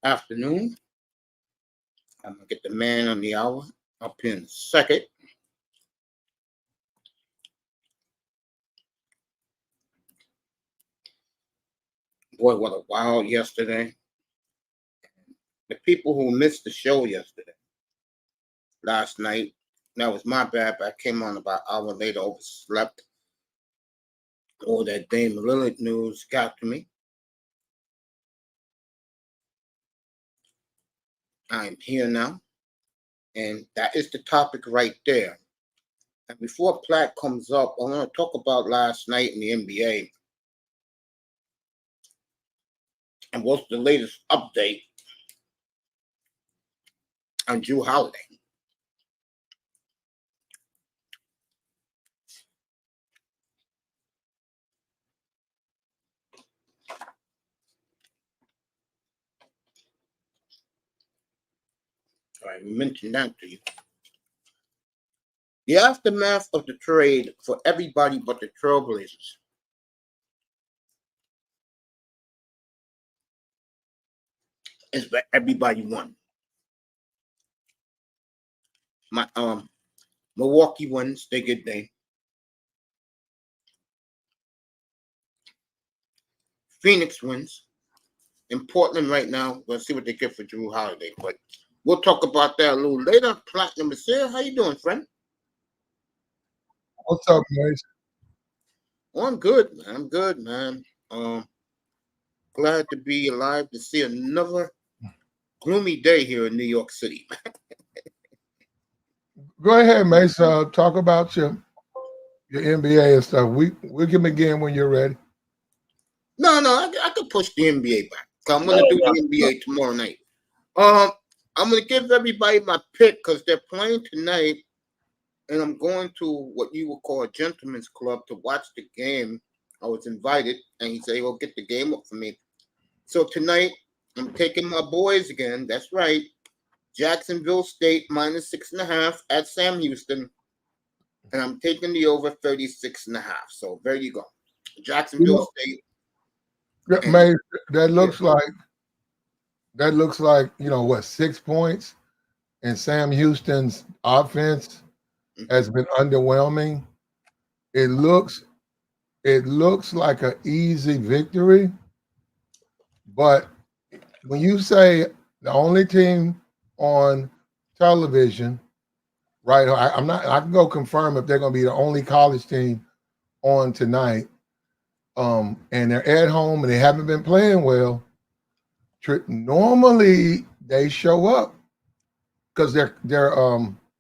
afternoon. I'm going to get the man on the hour up here in a second. Boy, what a wild yesterday. The people who missed the show yesterday, last night, that was my bad, but I came on about an hour later, overslept. All that Dame Lillard news got to me. I'm here now, and that is the topic right there. And before Platt comes up, I want to talk about last night in the NBA and what's the latest update on Jrue Holiday. I mentioned that to you. The aftermath of the trade for everybody but the Trailblazers. Is that everybody won. Milwaukee wins, they get day. Phoenix wins. In Portland right now, we'll see what they get for Jrue Holiday. But we'll talk about that a little later. Platinum is here. How you doing, friend? What's up, Mace? Oh, I'm good, man. I'm good, man. Glad to be alive to see another gloomy day here in New York City. Go ahead, Mace. Talk about your NBA and stuff. We can begin when you're ready. No, I could push the NBA back. So I'm gonna do the NBA tomorrow night. I'm gonna give everybody my pick because they're playing tonight, and I'm going to what you would call a gentleman's club to watch the game. I was invited, and he said, "Well, get the game up for me." So tonight, I'm taking my boys again. That's right, Jacksonville State -6.5 at Sam Houston, and I'm taking the over 36.5. So there you go, Jacksonville State. Mace, that looks like 6 points, and Sam Houston's offense has been underwhelming. It looks like an easy victory, but when you say the only team on television, right? I'm not. I can go confirm if they're going to be the only college team on tonight. And they're at home and they haven't been playing well. Normally they show up because they're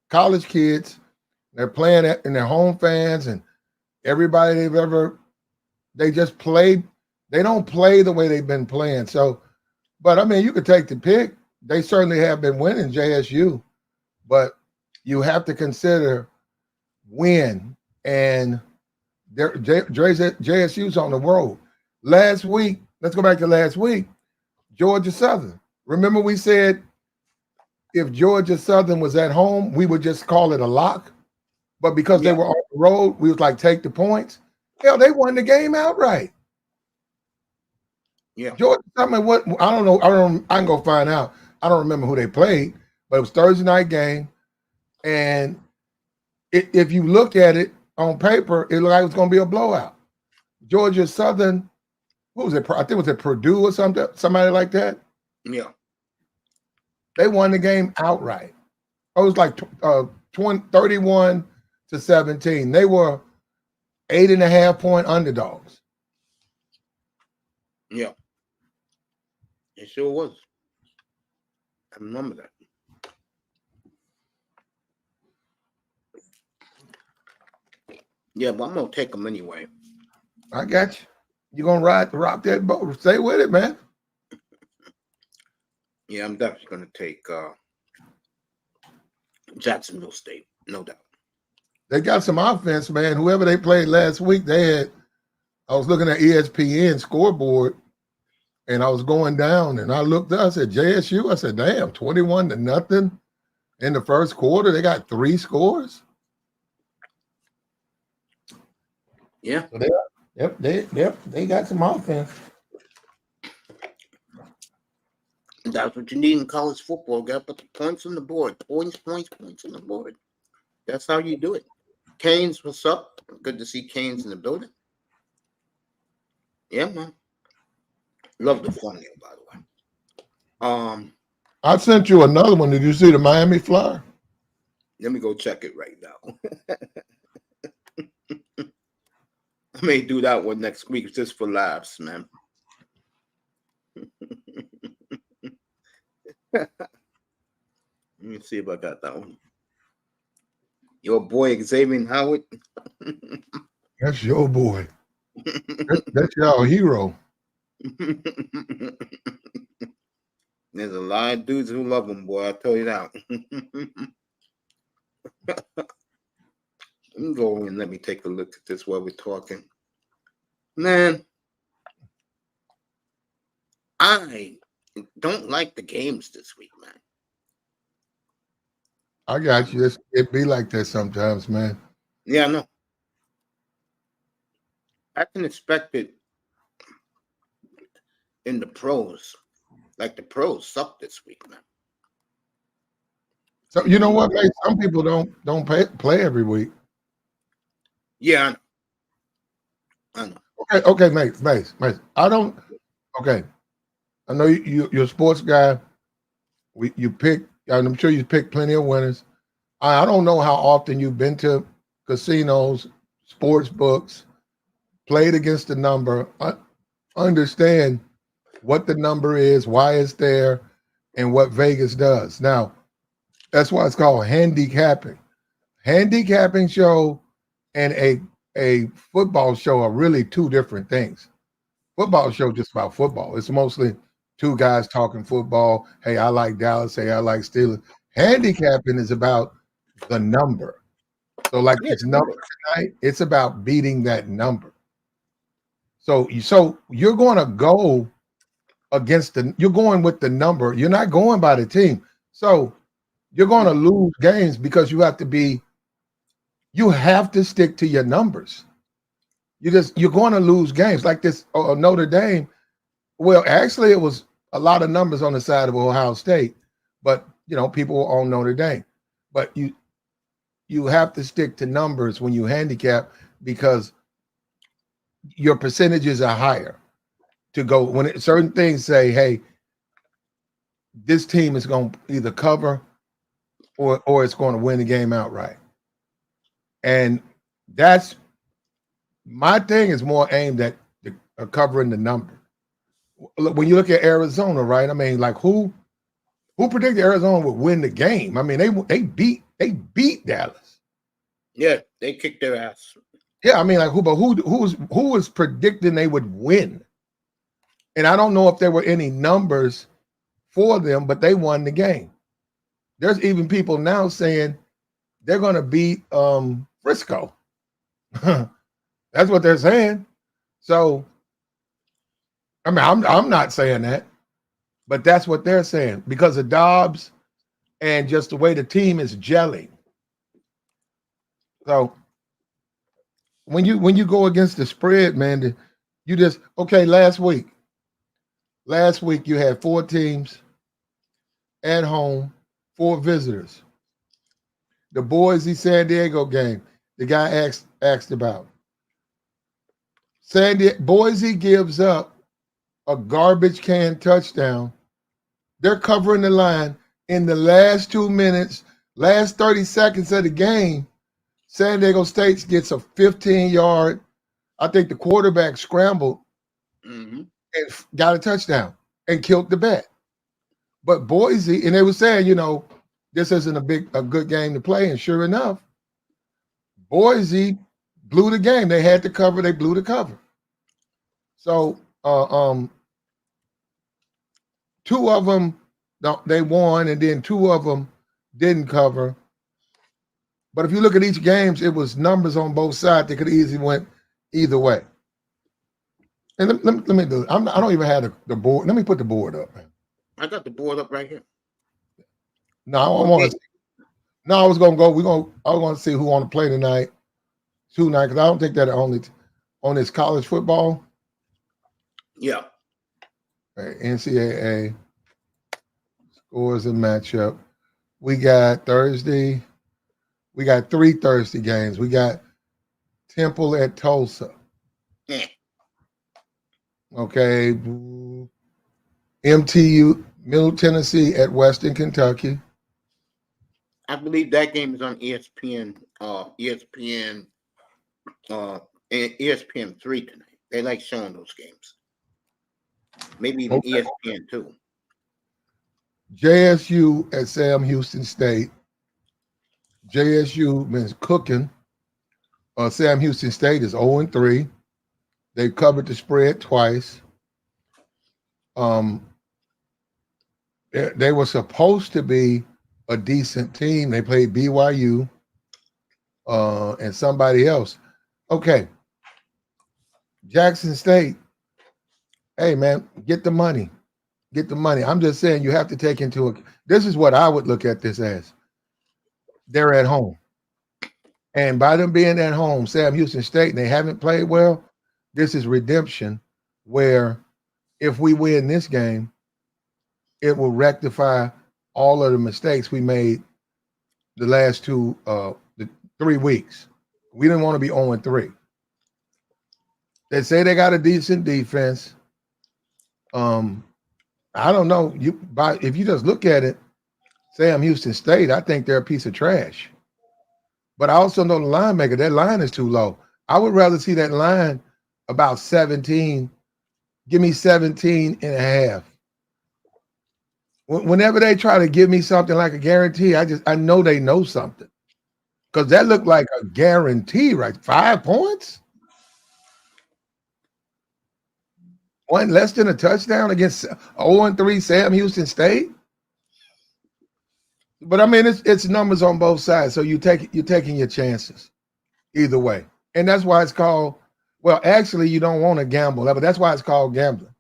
college kids. They're playing in their home fans and everybody they just play. They don't play the way they've been playing. So, but I mean, you could take the pick. They certainly have been winning JSU, but you have to consider win and JSU's on the road. Last week, let's go back to last week, Georgia Southern. Remember we said if Georgia Southern was at home, we would just call it a lock. But because they were on the road, we was like, take the points. Hell, they won the game outright. Yeah. Georgia Southern, what I don't know. I can go find out. I don't remember who they played, but it was Thursday night game. And if you look at it on paper, it looked like it was going to be a blowout. Georgia Southern, what was it? I think it was at Purdue or something, somebody like that. Yeah. They won the game outright. It was like 31-17. They were 8.5-point underdogs. Yeah. It sure was. I remember that. Yeah, but I'm gonna take them anyway. I got you. You're gonna rock that boat. Stay with it, man. Yeah, I'm definitely gonna take Jacksonville State, no doubt. They got some offense, man. Whoever they played last week, I was looking at ESPN scoreboard, and I was going down, and I looked up, I said, JSU. I said, damn, 21-0 in the first quarter. They got 3 scores. Yeah. So they got some offense. That's what you need in college football. Got to put the points on the board. Points on the board. That's how you do it. Canes, what's up? Good to see Canes in the building. Yeah, man. Love the thumbnail, by the way. I sent you another one. Did you see the Miami Flyer? Let me go check it right now. I may do that one next week just for laughs, man. Let me see if I got that one. Your boy Xavier Howard. That's your boy. That's your hero. There's a lot of dudes who love him, boy. I tell you that. Let me go and let me take a look at this while we're talking. Man, I don't like the games this week, man. I got you. It be like that sometimes, man. Yeah, I know. I can expect it in the pros. Like the pros suck this week, man. So you know what, mate? Some people don't play every week. Yeah, I know. Okay, Mace. I don't. Okay, I know you're a sports guy. You pick. I'm sure you pick plenty of winners. I don't know how often you've been to casinos, sports books, played against the number. Understand what the number is, why it's there, and what Vegas does. Now, that's why it's called handicapping. Handicapping show and a football show are really two different things. Football show just about football. It's mostly two guys talking football. Hey, I like Dallas. Hey, I like Steelers. Handicapping is about the number. So like this number tonight, it's about beating that number. So you're going to go against you're going with the number. You're not going by the team. So you're going to lose games because you have to stick to your numbers. You're going to lose games like this. Notre Dame. Well, actually, it was a lot of numbers on the side of Ohio State, but people were on Notre Dame. But you have to stick to numbers when you handicap because your percentages are higher to go when certain things say, hey, this team is going to either cover or it's going to win the game outright. And that's my thing is more aimed at covering the number. When you look at Arizona, right? I mean, like who predicted Arizona would win the game? I mean, they beat Dallas. Yeah, they kicked their ass. Yeah, I mean, like who was predicting they would win? And I don't know if there were any numbers for them, but they won the game. There's even people now saying they're going to beat Frisco. That's what they're saying. So, I mean, I'm not saying that, but that's what they're saying because of Dobbs and just the way the team is gelling. So, when you go against the spread, man, you just Last week you had 4 teams at home, 4 visitors. The Boise San Diego game, the guy asked about. Boise gives up a garbage can touchdown. They're covering the line in the last 2 minutes, last 30 seconds of the game. San Diego State gets a 15-yard. I think the quarterback scrambled and got a touchdown and killed the bet. But Boise, and they were saying, this isn't a good game to play. And sure enough, Boise blew the game. They had to cover. They blew the cover. So 2 of them, they won, and then 2 of them didn't cover. But if you look at each games, it was numbers on both sides. They could easily went either way. And let me do it. I don't even have the board. Let me put the board up, man. I got the board up right here. No, I want to. No, I was gonna go. I was gonna see who want to play tonight because I don't think that only on this college football. Yeah. NCAA. scores and matchup. We got Thursday. We got 3 Thursday games. We got Temple at Tulsa. Yeah. Okay. MTU, Middle Tennessee at Western Kentucky. I believe that game is on ESPN, ESPN, and ESPN3 tonight. They like showing those games. Maybe even ESPN2. JSU at Sam Houston State. JSU been cooking. Sam Houston State is 0-3. They've covered the spread twice. They were supposed to be a decent team. They played BYU and somebody else. Okay. Jackson State. Hey, man, get the money. Get the money. I'm just saying you have to take into account. This is what I would look at this as. They're at home. And by them being at home, Sam Houston State, and they haven't played well, this is redemption where if we win this game, it will rectify all of the mistakes we made the last the 3 weeks. We didn't want to be 0-3. They say they got a decent defense. I don't know. If you just look at it, Sam Houston State, I think they're a piece of trash. But I also know the line maker, that line is too low. I would rather see that line about 17. Give me 17 and a half. Whenever they try to give me something like a guarantee, I know they know something. Because that looked like a guarantee, right? 5 points? One less than a touchdown against 0-3 Sam Houston State? But I mean, it's numbers on both sides. So you're taking your chances either way. And that's why it's called, well, actually, you don't want to gamble, but that's why it's called gambling.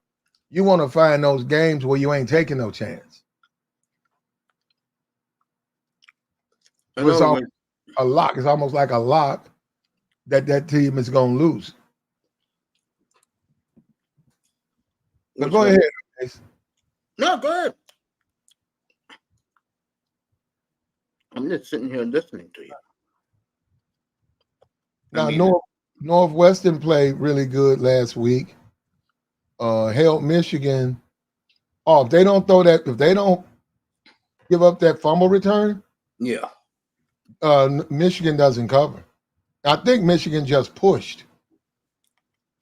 You want to find those games where you ain't taking no chance. It's a lock. It's almost like a lock that team is going to lose. But go ahead. Mace. No, go ahead. I'm just sitting here listening to you. Now, Northwestern played really good last week. Held Michigan. If they don't give up that fumble return, yeah, Michigan doesn't cover. I think Michigan just pushed.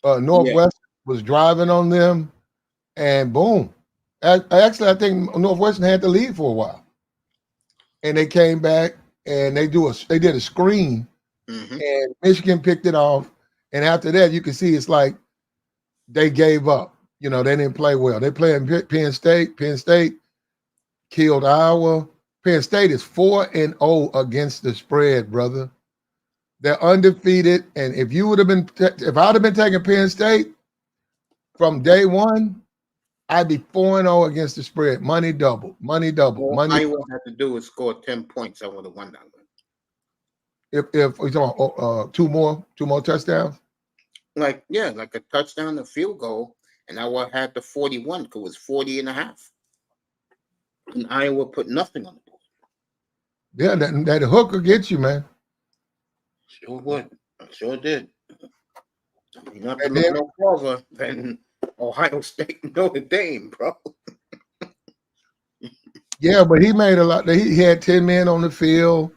Northwestern was driving on them, and boom. Actually, I think Northwestern had the lead for a while, and they came back and they did a screen, and Michigan picked it off. And after that, you can see it's like they gave up. They didn't play well. They played Penn State. Penn State killed Iowa. Penn State is 4-0 against the spread, brother. They're undefeated. And if I'd have been taking Penn State from day one, I'd be 4-0 against the spread. Money double. All Iowa had to do is score 10 points. I would have won that one. If we're talking two more touchdowns? Like a touchdown, a field goal, and I would have had the 41 because it was 40.5. And Iowa put nothing on the board. Yeah, that hooker gets you, man. Sure would. I sure did. I mean, not to look no further than Ohio State and Notre Dame, bro. Yeah, but he made a lot. He had 10 men on the field.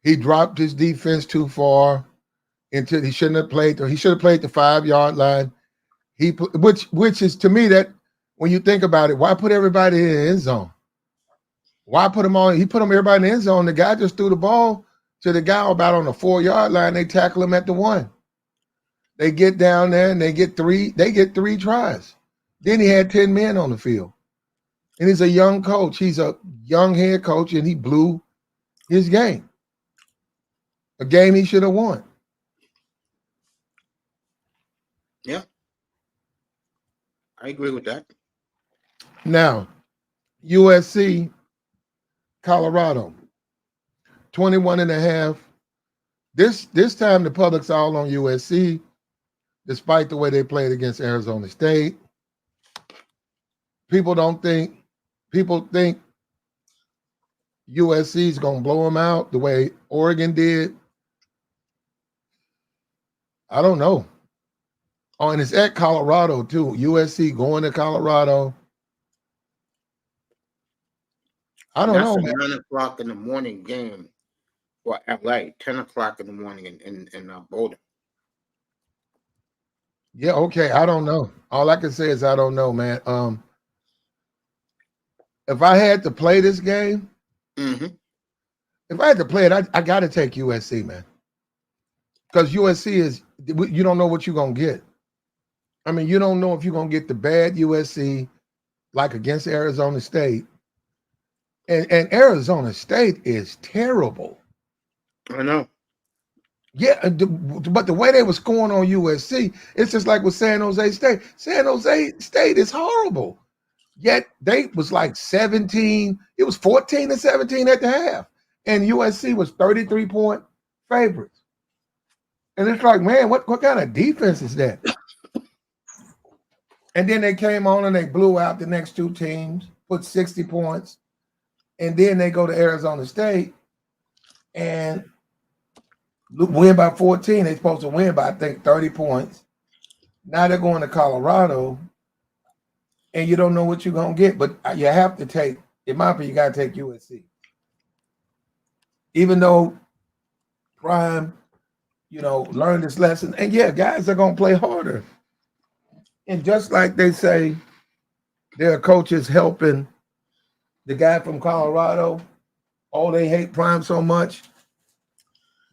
He dropped his defense too far. He shouldn't have played. He should have played the 5-yard line. Which is, to me, that when you think about it, why put everybody in the end zone? Why put him on? He put everybody in the end zone. The guy just threw the ball to the guy about on the 4-yard line. They tackle him at the 1. They get down there and they get 3 tries. Then he had 10 men on the field. And he's a young coach. He's a young head coach, and he blew his game. A game he should have won. Yeah. I agree with that. Now, USC, Colorado, 21.5. This time the public's all on USC, despite the way they played against Arizona State. People think USC is going to blow them out the way Oregon did. I don't know. Oh, and it's at Colorado too. USC going to Colorado. I don't know, That's a man. 9 o'clock in the morning game for LA. 10 o'clock in the morning in Boulder. Yeah, okay. I don't know. All I can say is I don't know, man. If I had to play this game, Mm-hmm. if I had to play it, I got to take USC, man. Because USC is, you don't know what you're going to get. I mean, you don't know if you're going to get the bad USC like against Arizona State. And Arizona State is terrible. I know. Yeah, but the way they were scoring on USC, it's just like with San Jose State. San Jose State is horrible. Yet they was like 17, it was 14-17 at the half. And USC was 33-point favorites. And it's like, man, what kind of defense is that? And then they came on and they blew out the next two teams, put 60 points. And then they go to Arizona State and win by 14. They're supposed to win by, I think, 30 points. Now they're going to Colorado, and you don't know what you're going to get. But you have to take, in my opinion, you got to take USC. Even though Prime, learned this lesson. And, yeah, guys are going to play harder. And just like they say, their coaches helping the guy from Colorado, they hate Prime so much.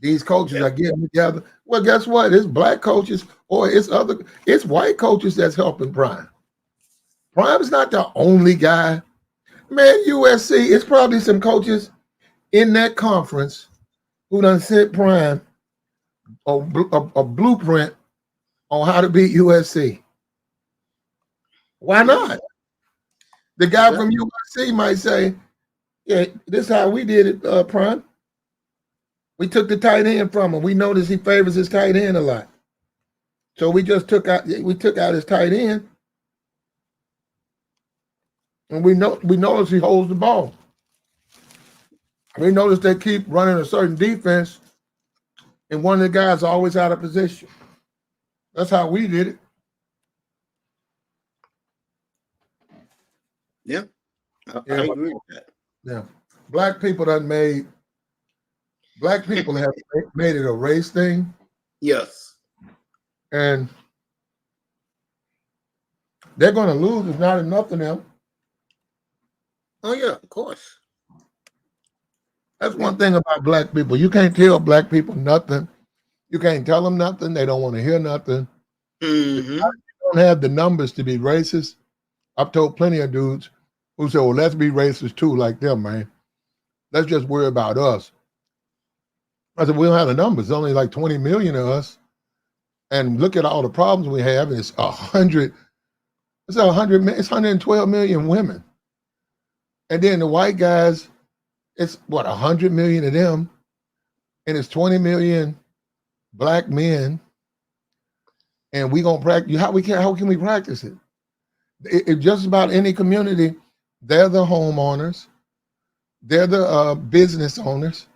These coaches are getting together. Well, guess what? It's black coaches or it's white coaches that's helping Prime. Prime's not the only guy. Man, USC, it's probably some coaches in that conference who done sent Prime a blueprint on how to beat USC. Why not? The guy from USC might say, yeah, this is how we did it, Prime. We took the tight end from him. We noticed he favors his tight end a lot. So we took out his tight end. And we notice he holds the ball. We notice they keep running a certain defense, and one of the guys always out of position. That's how we did it. Yeah. I agree with that. Yeah. Black people have made it a race thing. Yes. And they're going to lose. It's not enough for them. Oh, yeah, of course. That's one thing about black people. You can't tell black people nothing. You can't tell them nothing. They don't want to hear nothing. Mm-hmm. You don't have the numbers to be racist. I've told plenty of dudes who say, well, let's be racist too, like them, man. Let's just worry about us. I said, we don't have the numbers. There's only like 20 million of us. And look at all the problems we have. And it's 112 million women. And then the white guys, it's 100 million of them. And it's 20 million black men. And we gonna practice. How can we practice it? It just about any community, they're the homeowners, they're the business owners.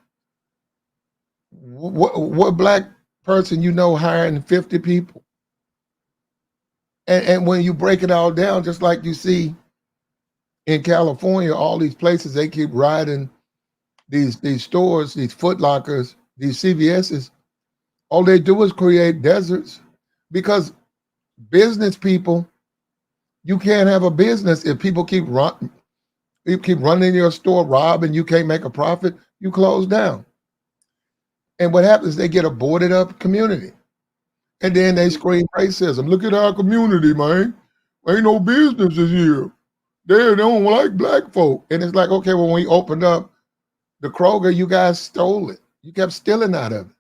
What black person hiring 50 people? And when you break it all down, just like you see in California, all these places, they keep riding these stores, these Foot Lockers, these CVS's. All they do is create deserts because business people, you can't have a business if people keep running your store, rob, and you can't make a profit, you close down. And what happens, they get a boarded up community. And then they scream racism. Look at our community, man. Ain't no businesses here. They don't like black folk. And it's like, okay, well, when we opened up the Kroger, you guys stole it. You kept stealing out of it.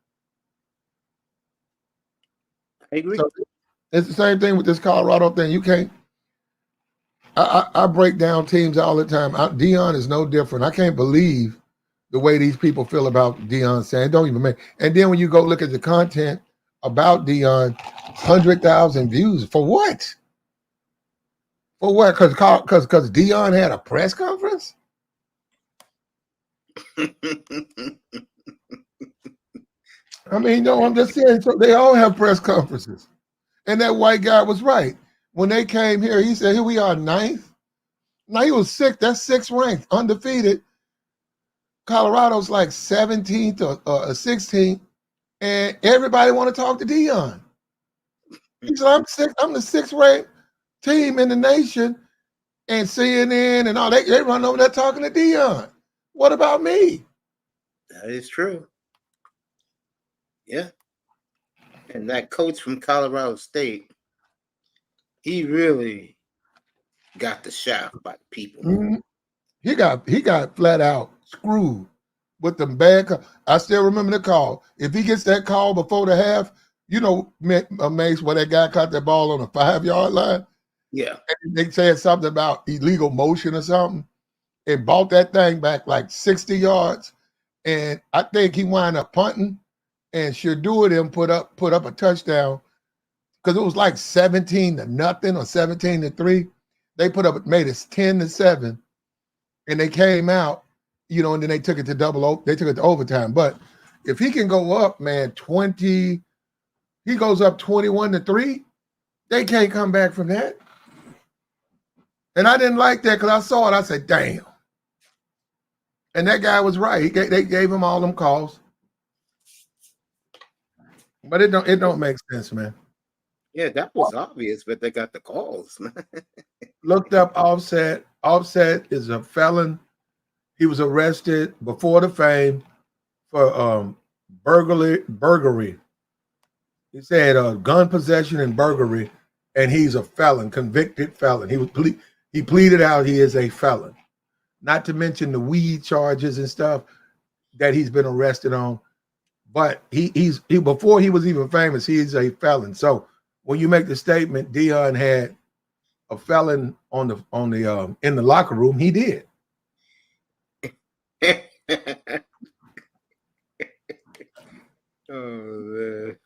I agree. So it's the same thing with this Colorado thing. You can't. I break down teams all the time. Deion is no different. I can't believe the way these people feel about Deion saying, don't even make. And then when you go look at the content about Deion, 100,000 views. For what? For what? Because Deion had a press conference? I mean, no, I'm just saying. So they all have press conferences, and that white guy was right. When they came here, he said, "Here we are, ninth." Now he was sixth. That's sixth ranked, undefeated. Colorado's like 17th or 16th, and everybody want to talk to Dion. He said, "I'm six. I'm the sixth ranked team in the nation." And CNN and all they run over there talking to Dion. What about me? That is true. Yeah. And that coach from Colorado State, he really got the shaft by the people. Mm-hmm. He got flat out screwed with them bad calls. I still remember the call. If he gets that call before the half, you know, Mace, where that guy caught that ball on the 5-yard line. Yeah. And they said something about illegal motion or something and bought that thing back like 60 yards. And I think he wound up punting and Shadur put up a touchdown because it was like 17-0 or 17-3. They made it 10-7, and they came out, you know, and then they took it to they took it to overtime. But if he can go up, man, 20, he goes up 21-3, they can't come back from that. And I didn't like that because I saw it. I said, damn. And that guy was right. They gave him all them calls. But it don't make sense, man. Yeah, that was obvious, but they got the calls, man. Looked up Offset. Offset is a felon. He was arrested before the fame for burglary. He said gun possession and burglary, and he's a felon, convicted felon. He pleaded out he is a felon. Not to mention the weed charges and stuff that he's been arrested on. But he before he was even famous, he's a felon. So when you make the statement Dion had a felon in the locker room, he did. Oh man.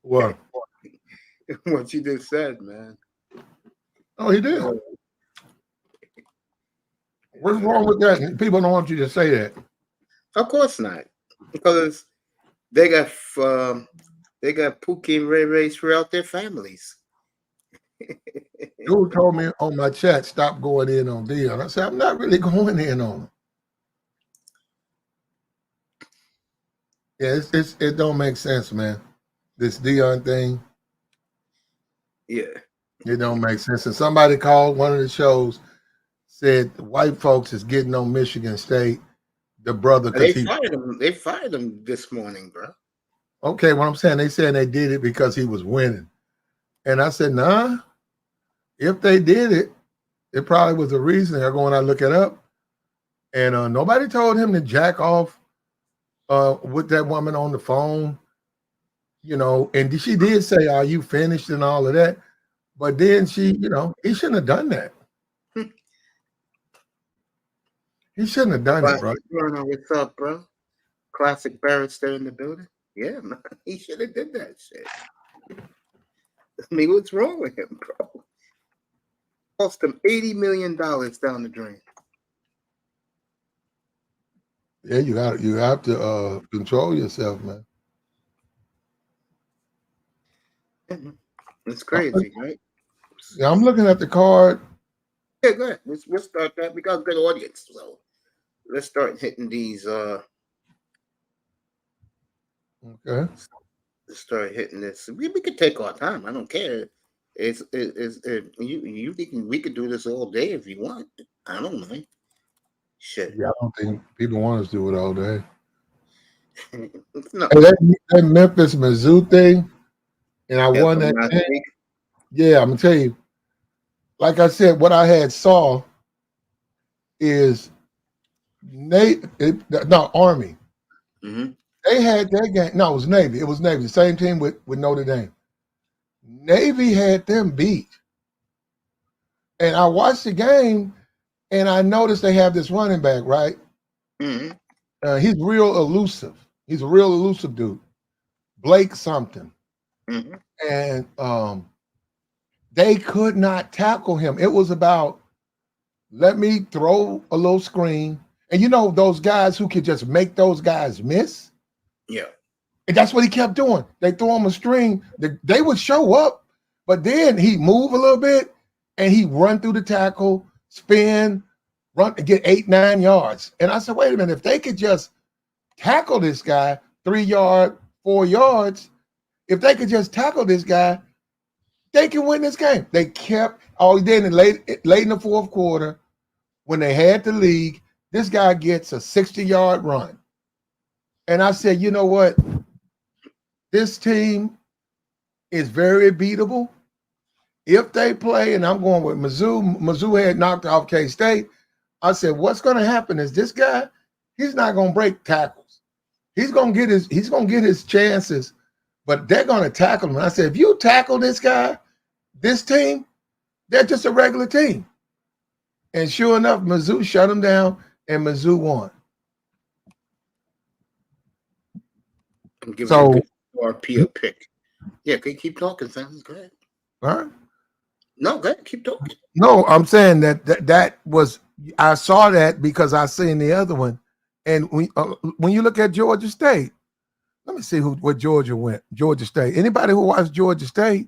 What? What you just said, man. Oh, he did. What's wrong with that? People don't want you to say that. Of course not, because they got Pookie and Ray Ray throughout their families. Dude told me on my chat, stop going in on Dion. I said, I'm not really going in on him. Yeah, it don't make sense, man. This Dion thing. Yeah. It don't make sense. And somebody called one of the shows, said the white folks is getting on Michigan State, the brother. They fired him. They fired him this morning, bro. Okay, what I'm saying, they saying they did it because he was winning. And I said, nah. If they did it, it probably was a reason. I go and I look it up. And nobody told him to jack off with that woman on the phone, you know, and she did say, are you finished and all of that? But then he shouldn't have done that. He shouldn't have done it, bro. What's up, bro? Classic Barrister in the building. Yeah, man. He should have did that shit. I mean, what's wrong with him, bro? Cost him $80 million down the drain. Yeah, you have to control yourself, man. It's crazy, right? Yeah, I'm looking at the card. Yeah, go ahead. We'll start that. We got a good audience, so let's start hitting these. Okay. Let's start hitting this. We could take our time. I don't care. You think we could do this all day if you want. I don't mind. Shit. Yeah, I don't think people want us to do it all day. No. Hey, that Memphis Mizzou thing, and I won that game. Yeah, I'm gonna tell you. Like I said, what I had saw is Army. Mm-hmm. They had that game. No, it was Navy. It was Navy. The same team with Notre Dame. Navy had them beat. And I watched the game, and I noticed they have this running back, right? Mm-hmm. He's real elusive. He's a real elusive dude. Blake something. Mm-hmm. And they could not tackle him. It was about, let me throw a little screen, And you know those guys who could just make those guys miss? Yeah. And that's what he kept doing. They throw him a string. They would show up, but then he'd move a little bit and he'd run through the tackle, spin, run and get 8-9 yards. And I said, wait a minute, if they could just tackle this guy 3 yards, 4 yards, if they could just tackle this guy, they can win this game. They kept all he did late in the fourth quarter when they had the lead. This guy gets a 60-yard run. And I said, you know what? This team is very beatable. If they play, and I'm going with Mizzou. Mizzou had knocked off K-State. I said, what's going to happen is this guy, he's not going to break tackles. He's going to get his chances, but they're going to tackle him. And I said, if you tackle this guy, this team, they're just a regular team. And sure enough, Mizzou shut him down, and Mizzou won. I'm giving a good RP a pick. Yeah, can you keep talking, Sam? Go ahead. All right. No, go ahead. Keep talking. No, I'm saying that was, I saw that because I seen the other one. And when you look at Georgia State, let me see where Georgia went. Georgia State. Anybody who watched Georgia State,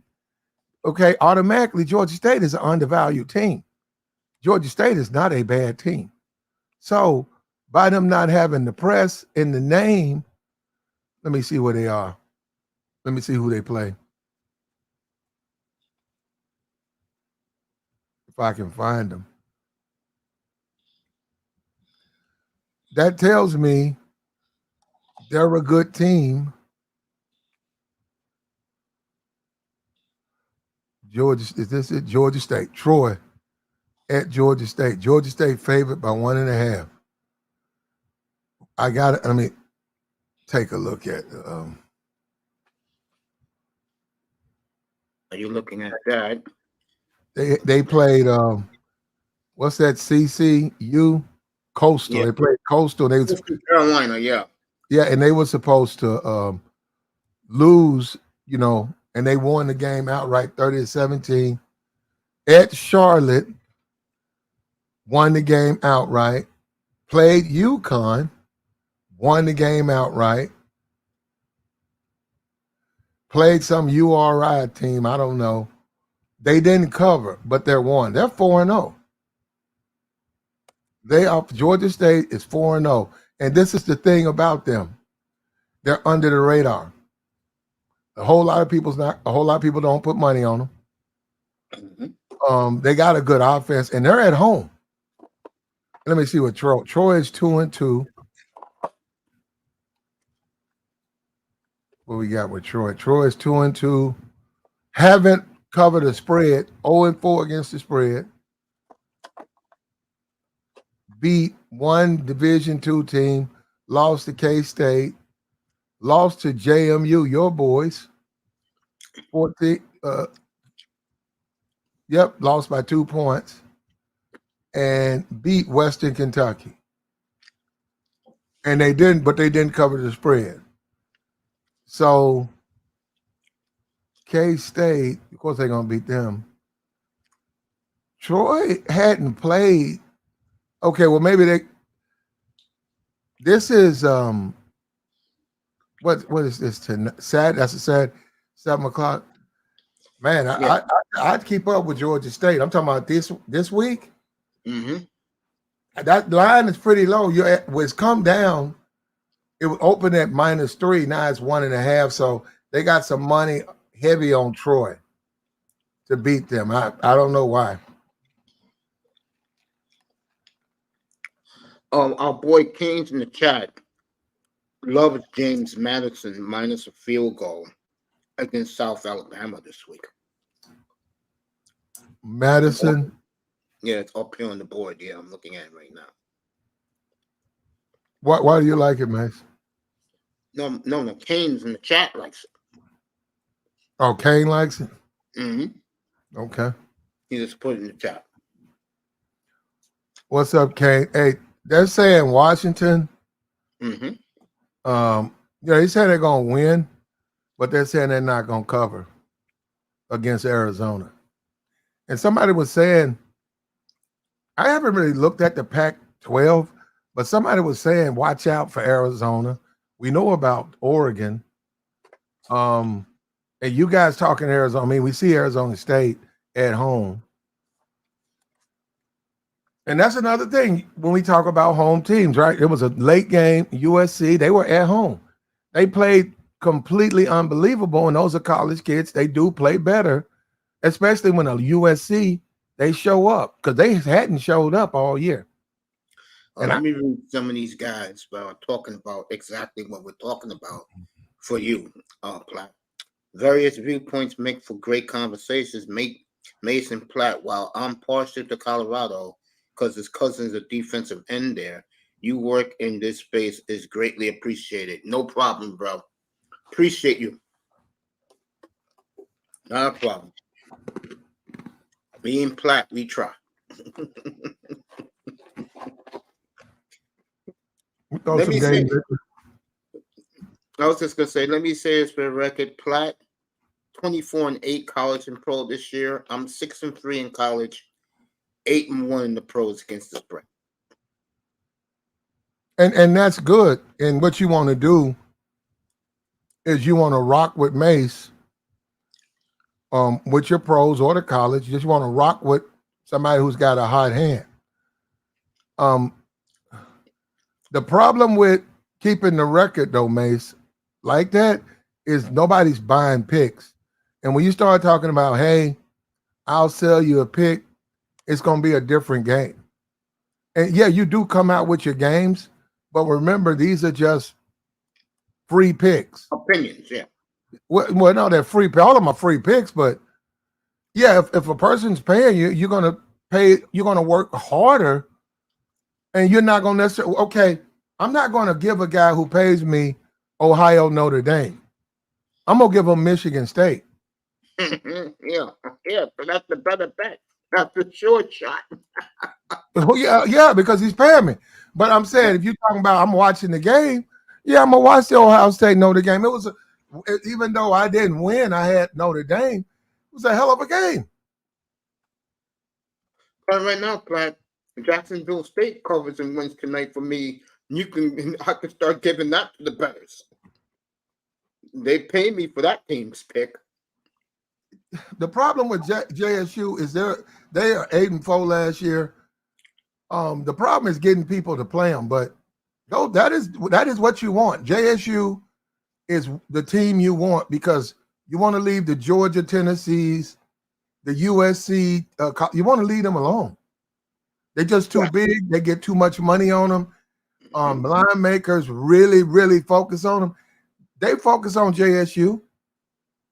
okay, automatically Georgia State is an undervalued team. Georgia State is not a bad team. So by them not having the press in the name, let me see where they are. Let me see who they play. If I can find them. That tells me they're a good team. Georgia, is this it? Georgia State. Troy at Georgia State. Georgia State favored by 1.5. I got it. Let me take a look at. Are you looking at that? They played. What's that? CCU Coastal. Yeah. They played Coastal. They was Carolina. Yeah. Yeah, and they were supposed to lose, you know, and they won the game outright 30-17. At Charlotte, won the game outright. Played UConn, won the game outright. Played some URI team, I don't know. They didn't cover, but they're won. They're 4-0. Georgia State is 4-0. And this is the thing about them. They're under the radar. A whole lot of people don't put money on them. Mm-hmm. They got a good offense, and they're at home. Let me see what Troy is 2-2. What we got with Troy? Troy is 2-2. Haven't covered a spread. 0-4 against the spread. Beat one Division II team. Lost to K-State. Lost to JMU, your boys. 14. Lost by 2 points. And beat Western Kentucky. And they didn't cover the spread. So K-State, of course they're gonna beat them. Troy hadn't played. Okay, well maybe this is what is this tonight? That's a sad 7 o'clock. Man, Yeah. I'd keep up with Georgia State. I'm talking about this week. Mm-hmm. That line is pretty low. It's come down. It was open at -3. Now it's 1.5. So they got some money heavy on Troy to beat them. I don't know why. Our boy Keynes in the chat loves James Madison minus a field goal against South Alabama this week. Madison. Yeah, it's up here on the board. Yeah, I'm looking at it right now. Why do you like it, Mace? No. Keynes in the chat likes it. Oh, Kane likes it? Mm-hmm. Okay. He just put it in the chat. What's up, Kane? Hey, they're saying Washington. Mm-hmm. They say they're gonna win, but they're saying they're not gonna cover against Arizona. And somebody was saying, I haven't really looked at the Pac-12, But somebody was saying, watch out for Arizona. We know about Oregon. And you guys talking Arizona. I mean, we see Arizona State at home. And that's another thing when we talk about home teams, right? It was a late game. USC, they were at home. They played completely unbelievable. And those are college kids. They do play better, especially when a USC, they show up because they hadn't showed up all year. And let me read some of these guys talking about exactly what we're talking about for you, Platt. Various viewpoints make for great conversations. Mace and Platt, while I'm partial to Colorado because his cousin's a defensive end there, you work in this space is greatly appreciated. No problem, bro. Appreciate you. Not a problem. Me and Platt, we try. Let me say, I was just gonna say, let me say this for the record, Platt, 24-8 college and pro this year. I'm 6-3 in college, 8-1 in the pros against the spread. And that's good. And what you want to do is you want to rock with Mace, with your pros or the college. You just want to rock with somebody who's got a hot hand. The problem with keeping the record, though, Mace, like that, is nobody's buying picks. And when you start talking about, hey, I'll sell you a pick, it's going to be a different game. And yeah, you do come out with your games, but remember, these are just free picks. Opinions, yeah. Well, no, they're free. All of them are free picks, but yeah, if a person's paying you, you're going to work harder. And you're not going to necessarily, okay, I'm not going to give a guy who pays me Ohio, Notre Dame. I'm going to give him Michigan State. yeah, but that's the better bet. That's the short shot. yeah, because he's paying me. But I'm saying, if you're talking about I'm watching the game, yeah, I'm going to watch the Ohio State Notre Dame. It was, even though I didn't win, I had Notre Dame. It was a hell of a game. But right now, Platt, Jacksonville State covers and wins tonight for me. I can start giving that to the bettors. They pay me for that team's pick. The problem with JSU is they are 8-4 last year. The problem is getting people to play them, but that is what you want. JSU is the team you want because you want to leave the Georgia, Tennessees, the USC. You want to leave them alone. They're just too big. They get too much money on them. Line makers really, really focus on them. They focus on JSU,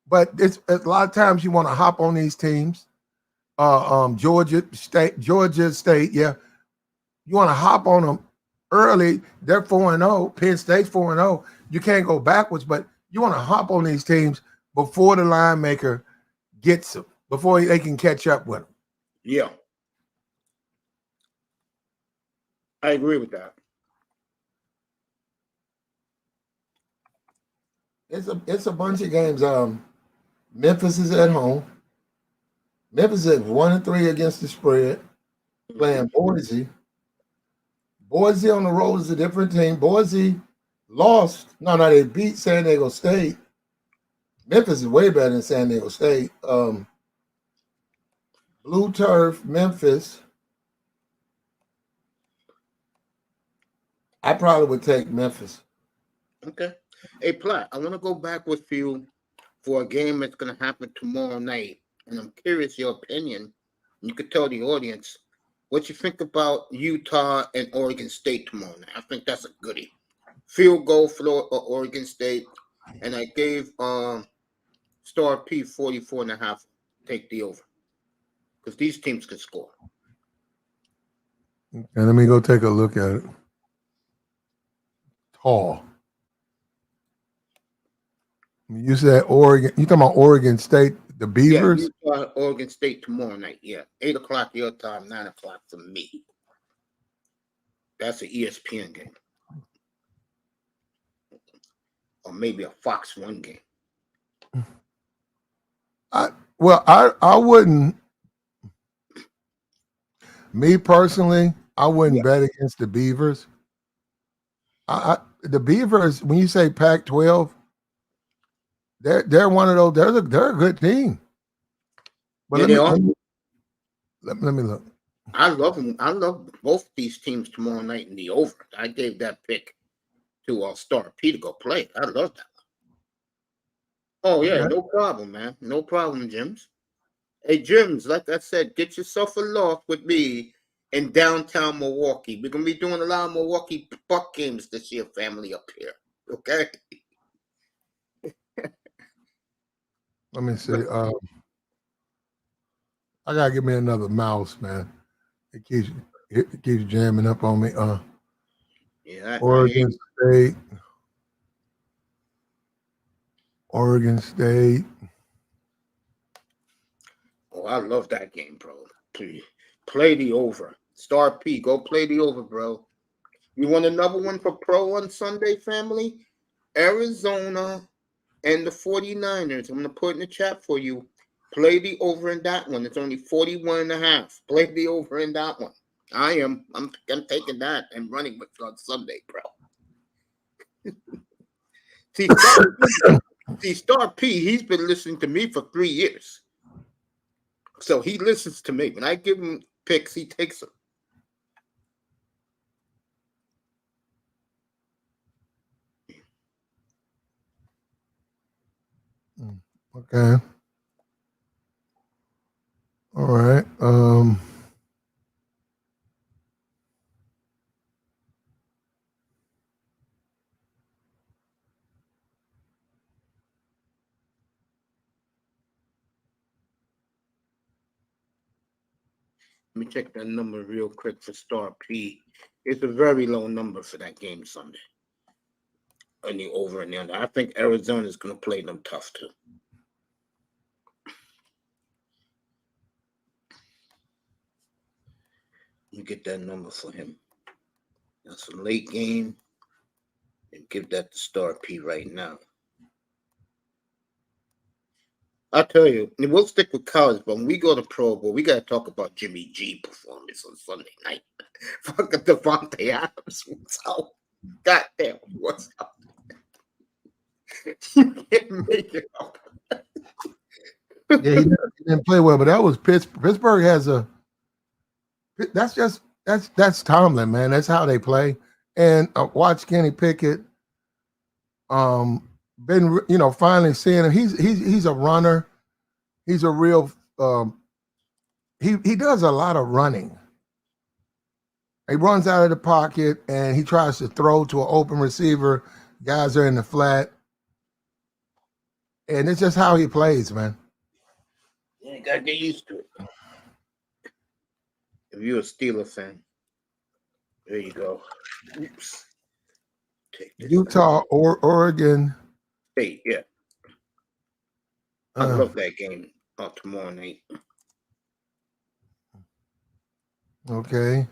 but it's a lot of times you want to hop on these teams. Georgia State, yeah. You want to hop on them early. They're 4-0. Penn State's 4-0. You can't go backwards, but you want to hop on these teams before the line maker gets them, before they can catch up with them. Yeah. I agree with that. It's a bunch of games. Memphis is at home. Memphis is 1-3 against the spread, playing Boise. Boise on the road is a different team. Boise lost. No, they beat San Diego State. Memphis is way better than San Diego State. Blue Turf, Memphis. I probably would take Memphis. Okay. Hey, Platt, I want to go back with you for a game that's going to happen tomorrow night. And I'm curious your opinion. You could tell the audience what you think about Utah and Oregon State tomorrow night. I think that's a goodie. Field goal for Oregon State. And I gave Star P 44.5. Take the over. Because these teams can score. And let me go take a look at it. Tall. You said Oregon. You talking about Oregon State, the Beavers? Yeah, Utah, Oregon State tomorrow night. Yeah, 8 o'clock your time, 9 o'clock for me. That's an ESPN game, or maybe a Fox 1 game. I wouldn't. Me personally, I wouldn't bet against the Beavers. The Beavers, when you say Pac-12, they're one of those. They're a good team. But Yeah, they are. let me look. I love them. I love both these teams tomorrow night in the over. I gave that pick to Star P to go play. I love that. Oh yeah, Okay. no problem, man. No problem, Jims. Hey, Jims, like I said, get yourself a loft with me in downtown Milwaukee. We're gonna be doing a lot of Milwaukee Buck games this year, family up here. Okay. Let me see. I gotta give me another mouse, man. It keeps jamming up on me. Yeah, Oregon State. Oregon State. Oh, I love that game, bro. Please play the over. Star P, go play the over, bro. You want another one for pro on Sunday, family? Arizona and the 49ers. I'm going to put in the chat for you. Play the over in that one. It's only 41.5. Play the over in that one. I'm taking that and running with on Sunday, bro. Star P, he's been listening to me for 3 years. So he listens to me. When I give him picks, he takes them. Okay. All right. Let me check that number real quick for Star P. It's a very low number for that game Sunday. And the over and the under. I think Arizona is going to play them tough too. You get that number for him. That's a late game. And give that to Star P right now. I'll tell you, we'll stick with college, but when we go to Pro Bowl, we got to talk about Jimmy G performance on Sunday night. Fucking Devontae Adams was out. Goddamn, what's up? You can't make it up. Yeah, he didn't play well, but that was Pittsburgh. Pittsburgh has a. That's Tomlin, man. That's how they play. And watch Kenny Pickett. Been finally seeing him. He's a runner. He's a real. He does a lot of running. He runs out of the pocket and he tries to throw to an open receiver. Guys are in the flat, and it's just how he plays, man. You gotta get used to it. If you're a Steeler fan, there you go. Oops. Take this Utah or Oregon State, yeah. I love that game tomorrow night. Okay.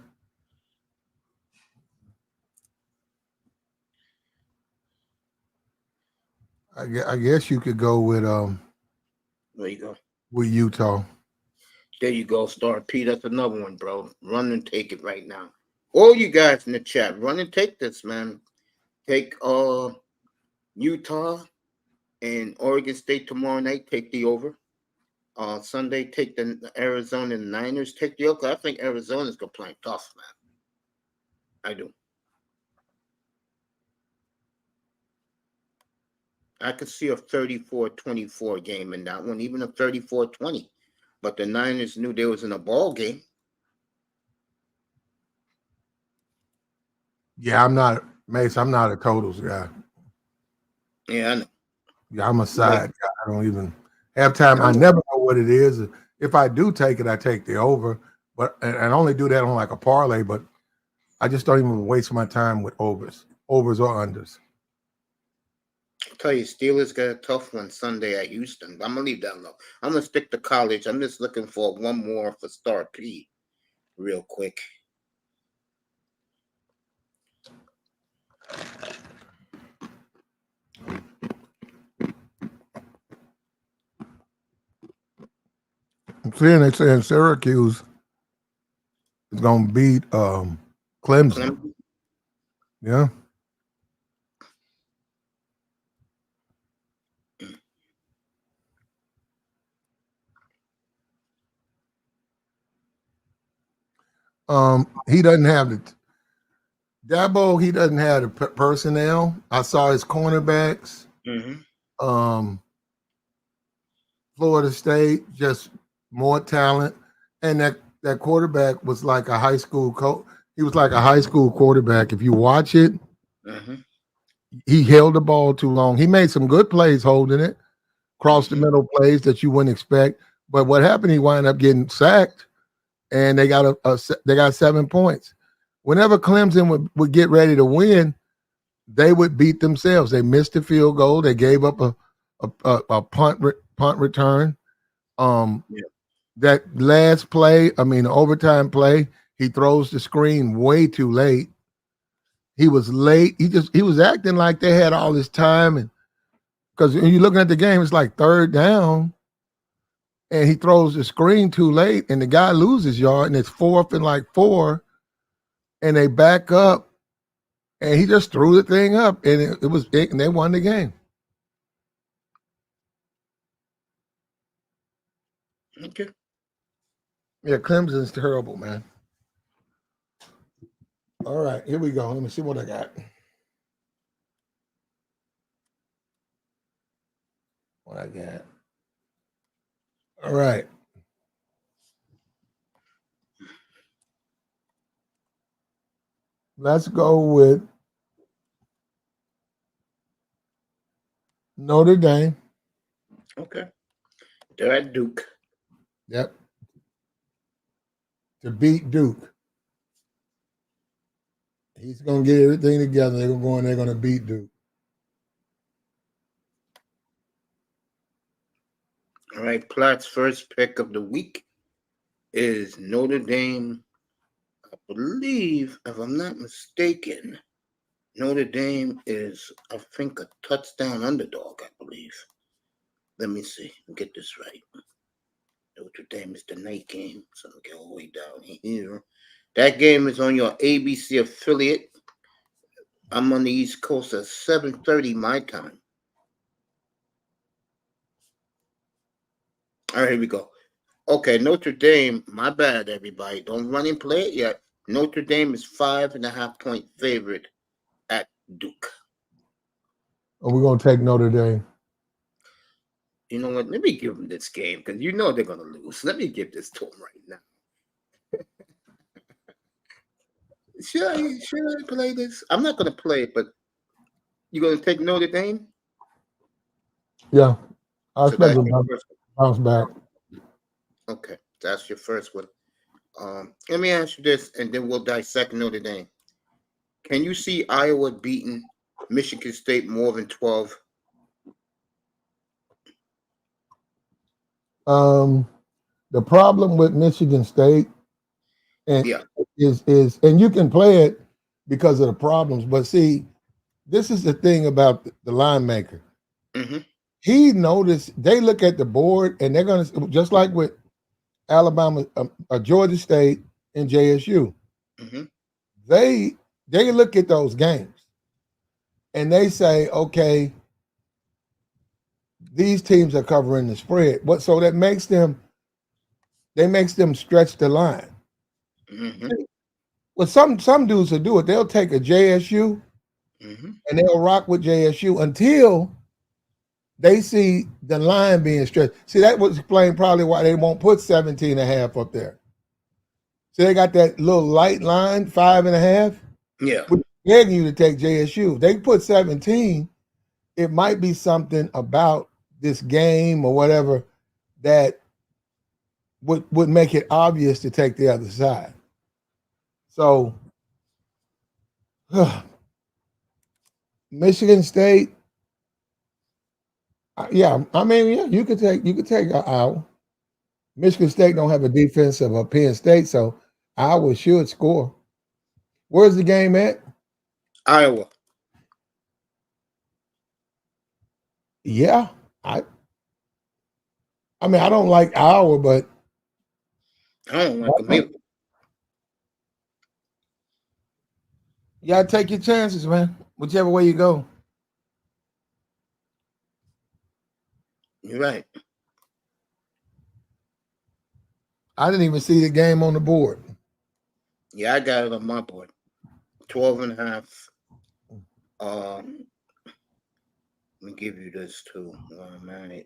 I guess you could go with There you go. with Utah. There you go, Star P. That's another one, bro. Run and take it right now. All you guys in the chat, run and take this, man. Take Utah and Oregon State tomorrow night. Take the over. Sunday, take the Arizona Niners. Take the over. I think Arizona's gonna play tough, man. I do. I could see a 34-24 game in that one, even a 34-20. But the Niners knew they was in a ball game. Yeah, I'm not Mace. I'm not a totals guy. Yeah, I know. Yeah, I'm a side guy. I don't even have time. I never know what it is. If I do take it, I take the over. But and I only do that on like a parlay. But I just don't even waste my time with overs or unders. I'll tell you, Steelers got a tough one Sunday at Houston. I'm gonna leave that alone. I'm gonna stick to college. I'm just looking for one more for Star P, real quick. I'm seeing they saying Syracuse is gonna beat Clemson. Yeah. He doesn't have the Dabo. He doesn't have the personnel. I saw his cornerbacks. Mm-hmm. Florida State, just more talent, and that quarterback was like a high school coach. He was like a high school quarterback. If you watch it, Mm-hmm. he held the ball too long. He made some good plays holding it, cross the middle plays that you wouldn't expect. But what happened? He wound up getting sacked, and they got they got 7 points. Whenever Clemson would get ready to win, they would beat themselves. They missed a field goal. They gave up a punt return. Yeah. That last play, I mean, the overtime play, he throws the screen way too late. He was late. He was acting like they had all this time, and because when you're looking at the game, it's like third down, and he throws the screen too late, and the guy loses yard, and it's 4th and like 4, and they back up, and he just threw the thing up, and it was big, and they won the game. Okay. Yeah, Clemson's terrible, man. All right, here we go. Let me see what I got. What I got. All right. Let's go with Notre Dame. Okay. They're at Duke. Yep. To beat Duke. He's going to get everything together. They're going to go and they're going to beat Duke. All right. Platt's first pick of the week is Notre Dame. I believe, if I'm not mistaken, Notre Dame is, I think, a touchdown underdog, I believe. Let me see. Get this right. Notre Dame is the night game, so I'll get all the way down here. That game is on your ABC affiliate. I'm on the East Coast at 7:30 my time. All right, here we go. Okay, Notre Dame, my bad, everybody. Don't run and play it yet. Notre Dame is 5.5-point favorite at Duke. Are we going to take Notre Dame? You know what? Let me give them this game because you know they're going to lose. Let me give this to them right now. Should I play this? I'm not going to play it, but you going to take Notre Dame? Yeah. I So expect that's them your to first bounce back. one. Okay, that's your first one. Let me ask you this, and then we'll dissect Notre Dame. Can you see Iowa beating Michigan State more than 12? The problem with Michigan State and Yeah. is and you can play it because of the problems, but see, this is the thing about the line maker. Mm-hmm. He noticed they look at the board and they're going to, just like with Alabama, Georgia State, and JSU. Mm-hmm. They look at those games and they say, okay, these teams are covering the spread. So that makes them stretch the line. Mm-hmm. Well, some dudes will do it. They'll take a JSU Mm-hmm. and they'll rock with JSU until they see the line being stretched. See, that would explain probably why they won't put 17.5 up there. So they got that little light line, 5.5. Yeah. We're begging you to take JSU. If they put 17, it might be something about this game or whatever that would make it obvious to take the other side. So Michigan State, yeah, I mean, yeah, you could take an hour. Michigan State don't have a defense of a Penn State, so Iowa should score. Where's the game at? Iowa. Yeah, I mean, I don't like Iowa, but I don't like them either. you gotta take your chances, man. Whichever way you go. You're right. I didn't even see the game on the board. Yeah, I got it on my board. 12 and a half. Um, let me give you this too. Man.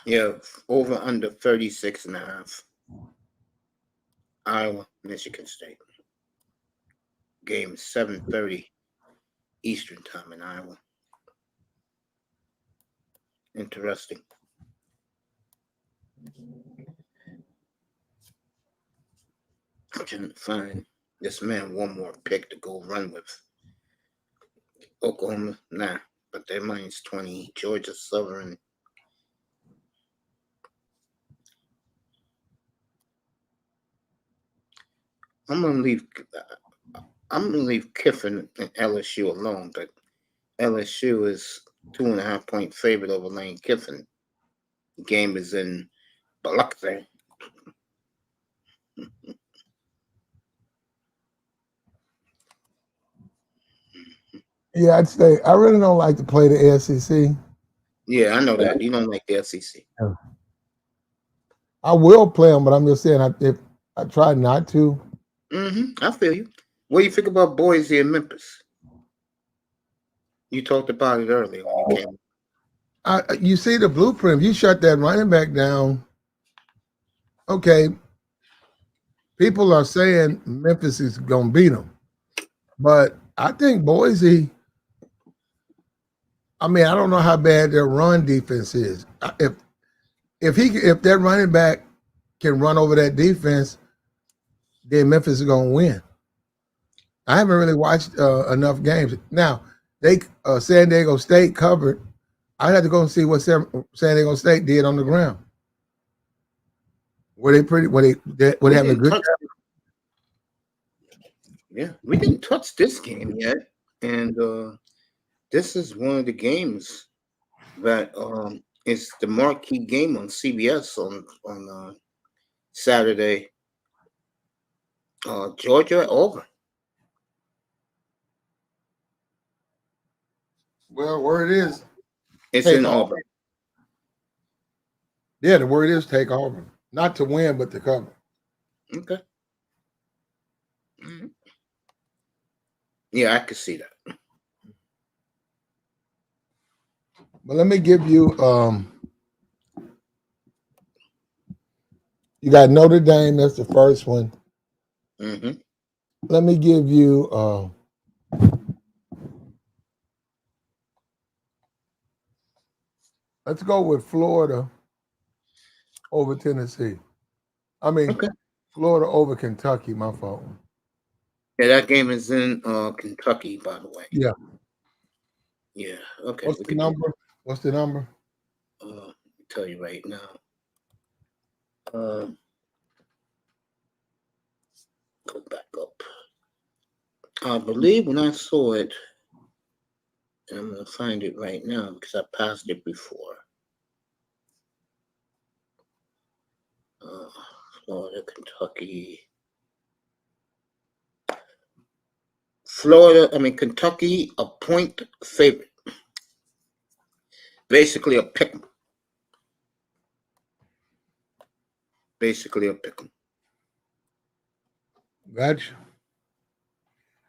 Yeah, over under 36 and a half. Iowa, Michigan State. Game is 7:30 Eastern time in Iowa. Interesting. I couldn't find this man one more pick to go run with. Oklahoma, nah, but their money's 20. Georgia Southern. I'm gonna leave. I'm gonna leave Kiffin and LSU alone, but LSU is 2.5 point favorite over Lane Kiffin. The game is in Biloxi. Yeah, I'd say I really don't like to play the SEC. Yeah, I know that. You don't like the SEC. I will play them, but I'm just saying if I try not to. I feel you. What do you think about Boise and Memphis? You talked about it earlier when you came. You see the blueprint. If you shut that running back down, okay. People are saying Memphis is going to beat them, but I think Boise. I mean, I don't know how bad their run defense is. If that running back can run over that defense, then Memphis is going to win. I haven't really watched enough games. Now they San Diego State covered. I had to go and see what San Diego State did on the ground. Were they pretty? Were they having a good? Yeah, we didn't touch this game yet, and this is one of the games that it's the marquee game on CBS on Saturday. Georgia over. Well, word is It's in Auburn. Yeah, the word is take Auburn, not to win, but to cover. Okay. Mm-hmm. Yeah, I could see that. But let me give you. You got Notre Dame. That's the first one. Mm-hmm. Let me give you. Let's go with Florida over Tennessee. I mean, Okay. Florida over Kentucky. My fault. Yeah, that game is in Kentucky, by the way. Yeah. Yeah. Okay. What's the number? What's the number? I'll tell you right now. Go back up. I believe when I saw it, and I'm gonna find it right now because I passed it before. Florida, Kentucky. Kentucky, a point favorite. Basically a pick 'em. Basically a pick 'em.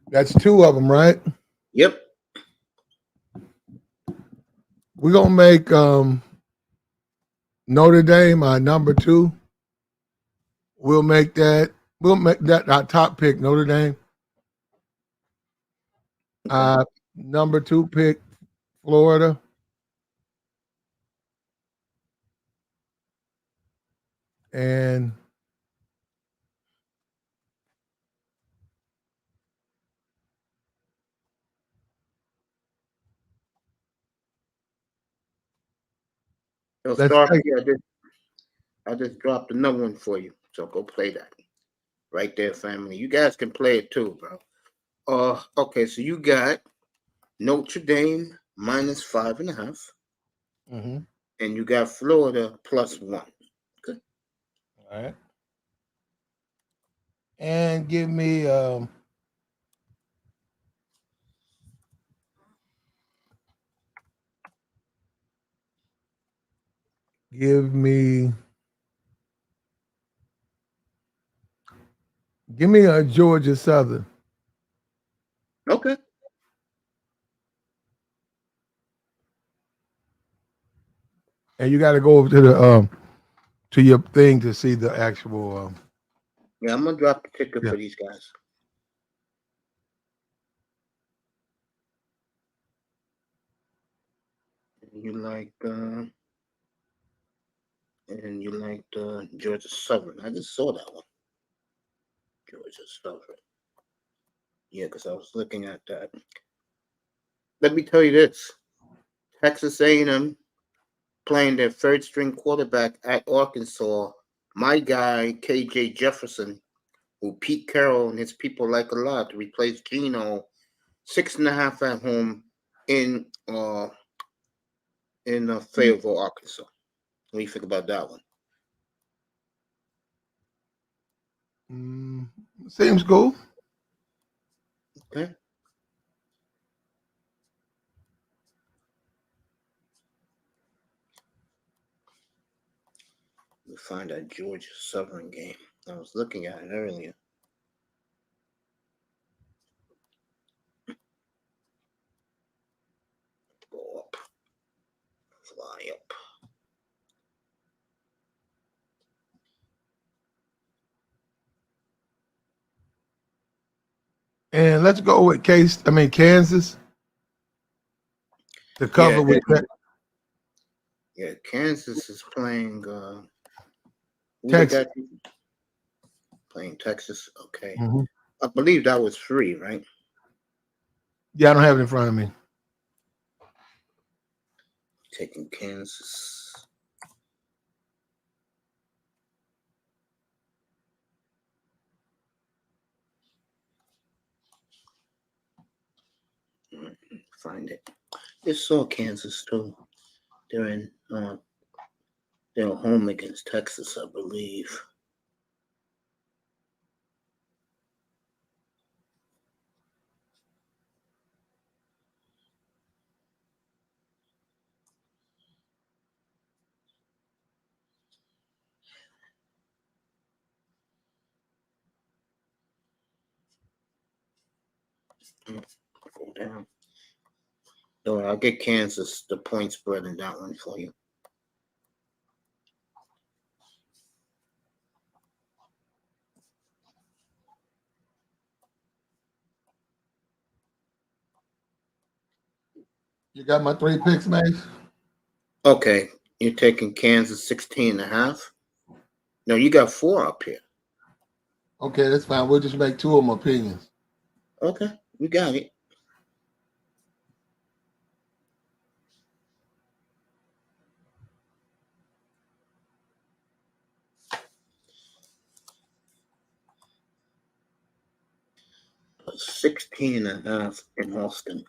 That's two of them, right? Yep. We're gonna make Notre Dame our number two. We'll make that our top pick, Notre Dame. Okay. Number two pick, Florida. And So let's take Starkey, I just dropped another one for you. So go play that. Right there, family. You guys can play it too, bro. Okay, so you got Notre Dame minus 5.5. Mhm. And you got Florida +1. Good. All right. And give me give me Give me a Georgia Southern. Okay. And you got to go over to the to your thing to see the actual. Yeah, I'm gonna drop the ticket Yeah. for these guys. You like and you like Georgia Southern. I just saw that one. Georgia Southern. Yeah, because I was looking at that. Let me tell you this: Texas A&M playing their third string quarterback at Arkansas. My guy KJ Jefferson, who Pete Carroll and his people like a lot, to replace Geno. 6.5 at home in Fayetteville, Arkansas. What do you think about that one? Seems cool. Okay. We find that Georgia Southern game. I was looking at it earlier. Go up. Fly up. And let's go with Kansas. To cover with that. Yeah, Kansas is playing Texas. Playing Texas. Okay. Mm-hmm. I believe that was free, right? Yeah, I don't have it in front of me. Taking Kansas. Find it. It's saw Kansas too. They're in they're home against Texas, I believe. Go down. So I'll get Kansas the point spread in that one for you. You got my 3 picks, Mace? Okay. You're taking Kansas 16.5. No, you got 4 up here. Okay, that's fine. We'll just make 2 of them opinions. Okay, you got it. But 16.5 in Austin.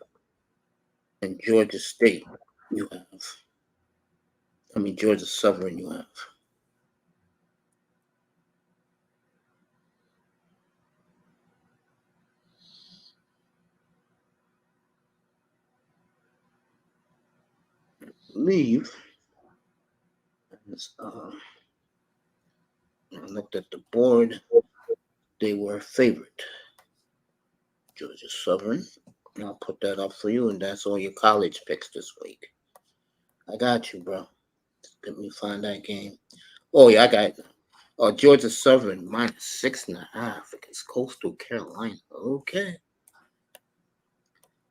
And Georgia State, you have. Georgia Southern, you have. Leave. I looked at the board. They were a favorite. Georgia Southern. I'll put that up for you, and that's all your college picks this week. I got you, bro. Let me find that game. Oh, yeah, I got it. Georgia Southern minus 6.5 against Coastal Carolina. Okay.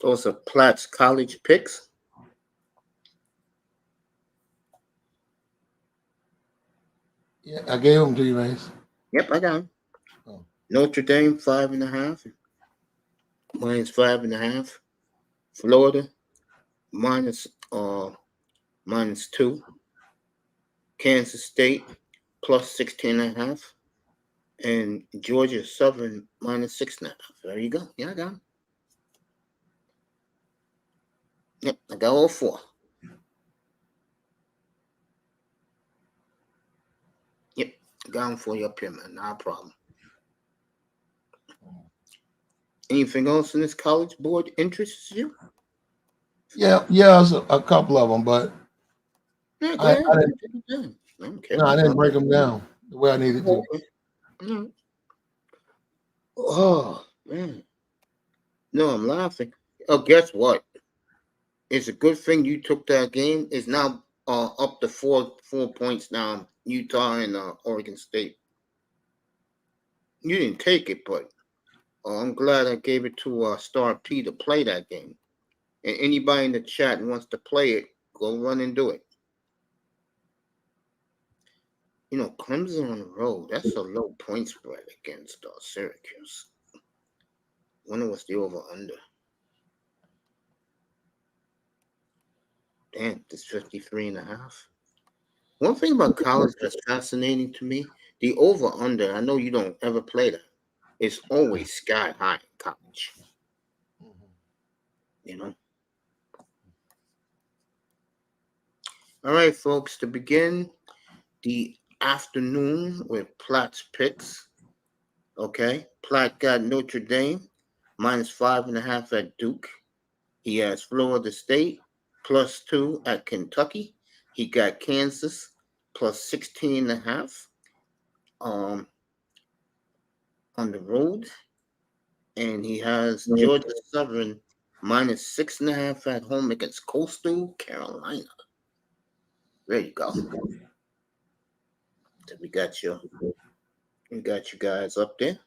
Those are Platt's college picks. Yeah, I gave them to you, Mace. Yep, I got them. Oh. Notre Dame 5.5. Minus 5.5. Florida minus 2. Kansas State plus 16.5. And Georgia Southern minus 6.5. There you go. Yeah, I got them. Yep, I got all 4. Yep, got them for you up here, man. Not a problem. Anything else in this college board interests you? Yeah, a couple of them, but Yeah, go I ahead. didn't break them down the way I needed to. Okay. Oh man, no, I'm laughing. Oh, guess what? It's a good thing you took that game. It's now up to 4 points now. Utah and Oregon State. You didn't take it, but I'm glad I gave it to Star P to play that game. And anybody in the chat who wants to play it, go run and do it. You know, Clemson on the road, that's a low point spread against Syracuse. Wonder what's the over-under. Damn, it's 53.5. One thing about college that's fascinating to me, the over-under, I know you don't ever play that. It's always sky high in college. You know? All right, folks, to begin the afternoon with Platt's picks. Okay, Platt got Notre Dame -5.5 at Duke. He has Florida State +2 at Kentucky. He got Kansas +16.5 on the road, and he has Georgia Southern -6.5 at home against Coastal Carolina. There you go. So we got you guys up there.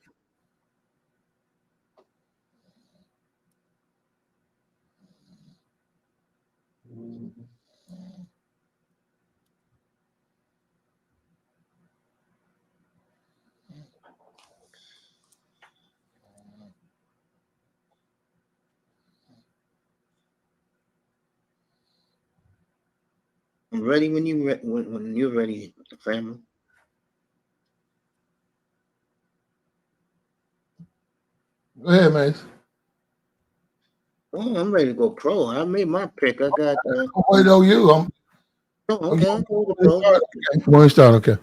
I'm ready when you're ready, family. Go ahead, Mace. Oh, I'm ready to go pro. I made my pick. I got. Wait, you. Okay, I'll go to pros. Want to start? Okay.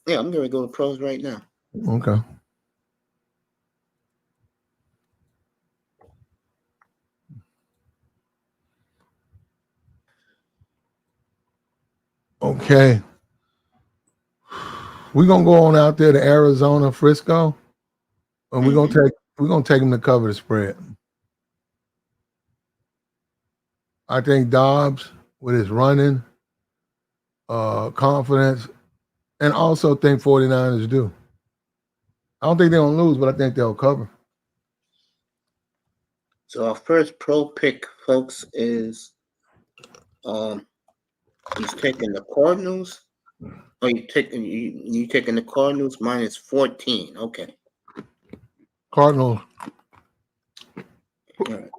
Yeah, I'm gonna go to pros right now. Okay. Okay. We're gonna go on out there to Arizona, Frisco, and we're gonna take them to cover the spread. I think Dobbs with his running, confidence, and also think 49ers do. I don't think they're gonna lose, but I think they'll cover. So our first pro pick, folks, is he's taking the Cardinals. Oh, you taking the Cardinals -14. Okay. Cardinals Right.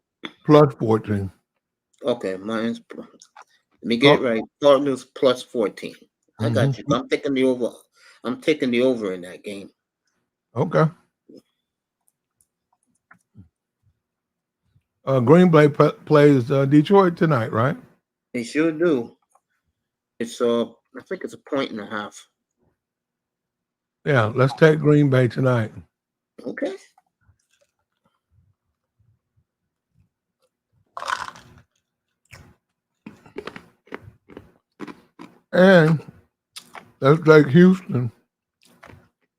+14. Okay, Let me get it right. Cardinals +14. I got you. I'm taking the over. I'm taking the over in that game. Okay. Green Bay plays Detroit tonight, right? They sure do. It's I think it's 1.5. Yeah, let's take Green Bay tonight. Okay. And let's take Houston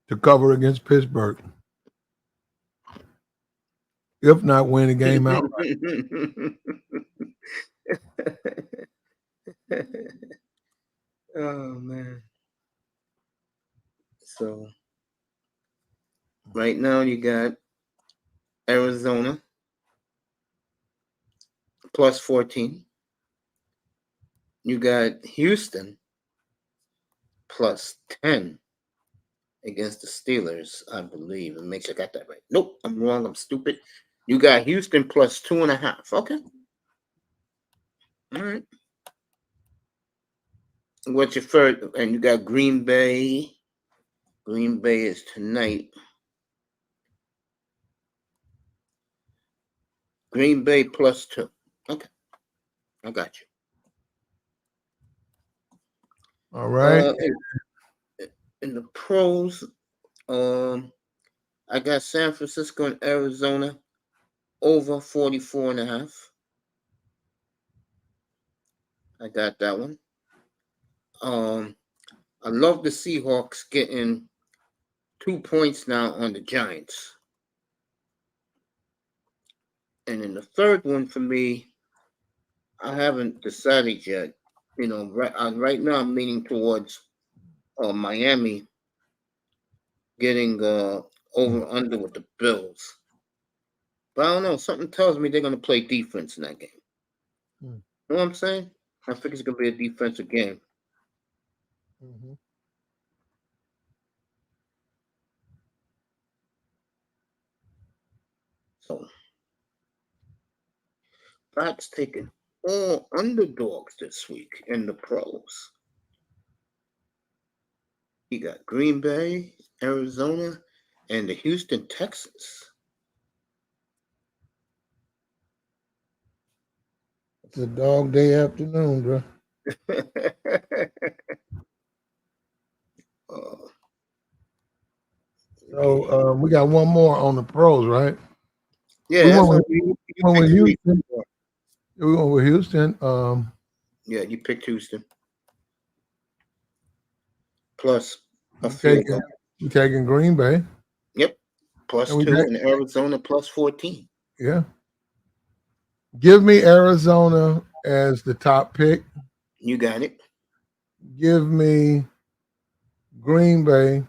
to cover against Pittsburgh. If not, win the game out. Oh man. So right now you got Arizona +14. You got Houston +10 against the Steelers, I believe. And make sure I got that right. Nope, I'm wrong. I'm stupid. You got Houston +2.5. Okay. All right. What's your first? And you got Green Bay. Green Bay is tonight. Green Bay +2. Okay. I got you. All right. In the pros, I got San Francisco and Arizona over 44.5. I got that one. I love the Seahawks getting 2 points now on the Giants. And then the third one for me, I haven't decided yet. Right now I'm leaning towards Miami getting over under with the Bills. But I don't know. Something tells me they're going to play defense in that game. Hmm. You know what I'm saying? I think it's going to be a defensive game. Mm-hmm. So, Pat's taking all underdogs this week in the pros. He got Green Bay, Arizona, and the Houston Texans. It's a dog day afternoon, bro. uh, So we got one more on the pros, right? yeah, We that's went what with, you went with picked three. Houston. We went with Houston. Yeah, you picked Houston. Plus a We field taking goal. we taking Green Bay, Yep. Plus and we 2 take, and Arizona plus 14. yeah. Give me Arizona as the top pick. You got it. Give me Green Bay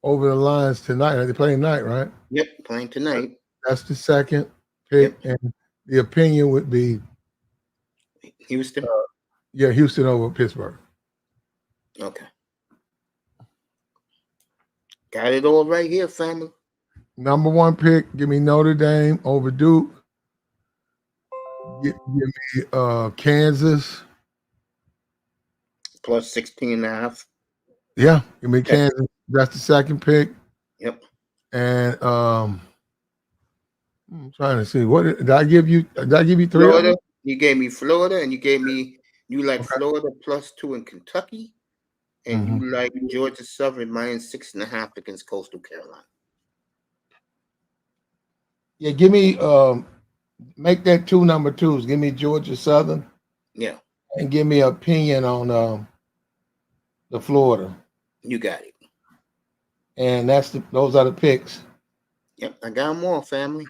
over the Lions tonight. They play tonight, right? Yep, playing tonight. That's the second pick, Yep. and the opinion would be, Houston. yeah, Houston over Pittsburgh. Okay. Got it all right here, family. Number one pick, give me Notre Dame over Duke. Give me Kansas. Plus 16 and a half. Yeah, give me Yep. Kansas. That's the second pick. Yep. And I'm trying to see what did I give you? Did I give you three of Florida. them? You gave me Florida, and you like Okay. Florida plus 2 in Kentucky, and Mhm. you like Georgia Southern minus 6.5 against Coastal Carolina. Yeah, give me make that two number twos. Give me Georgia Southern Yeah, and give me an opinion on the Florida. you got it. And those are the picks. Yep, I got them all, family.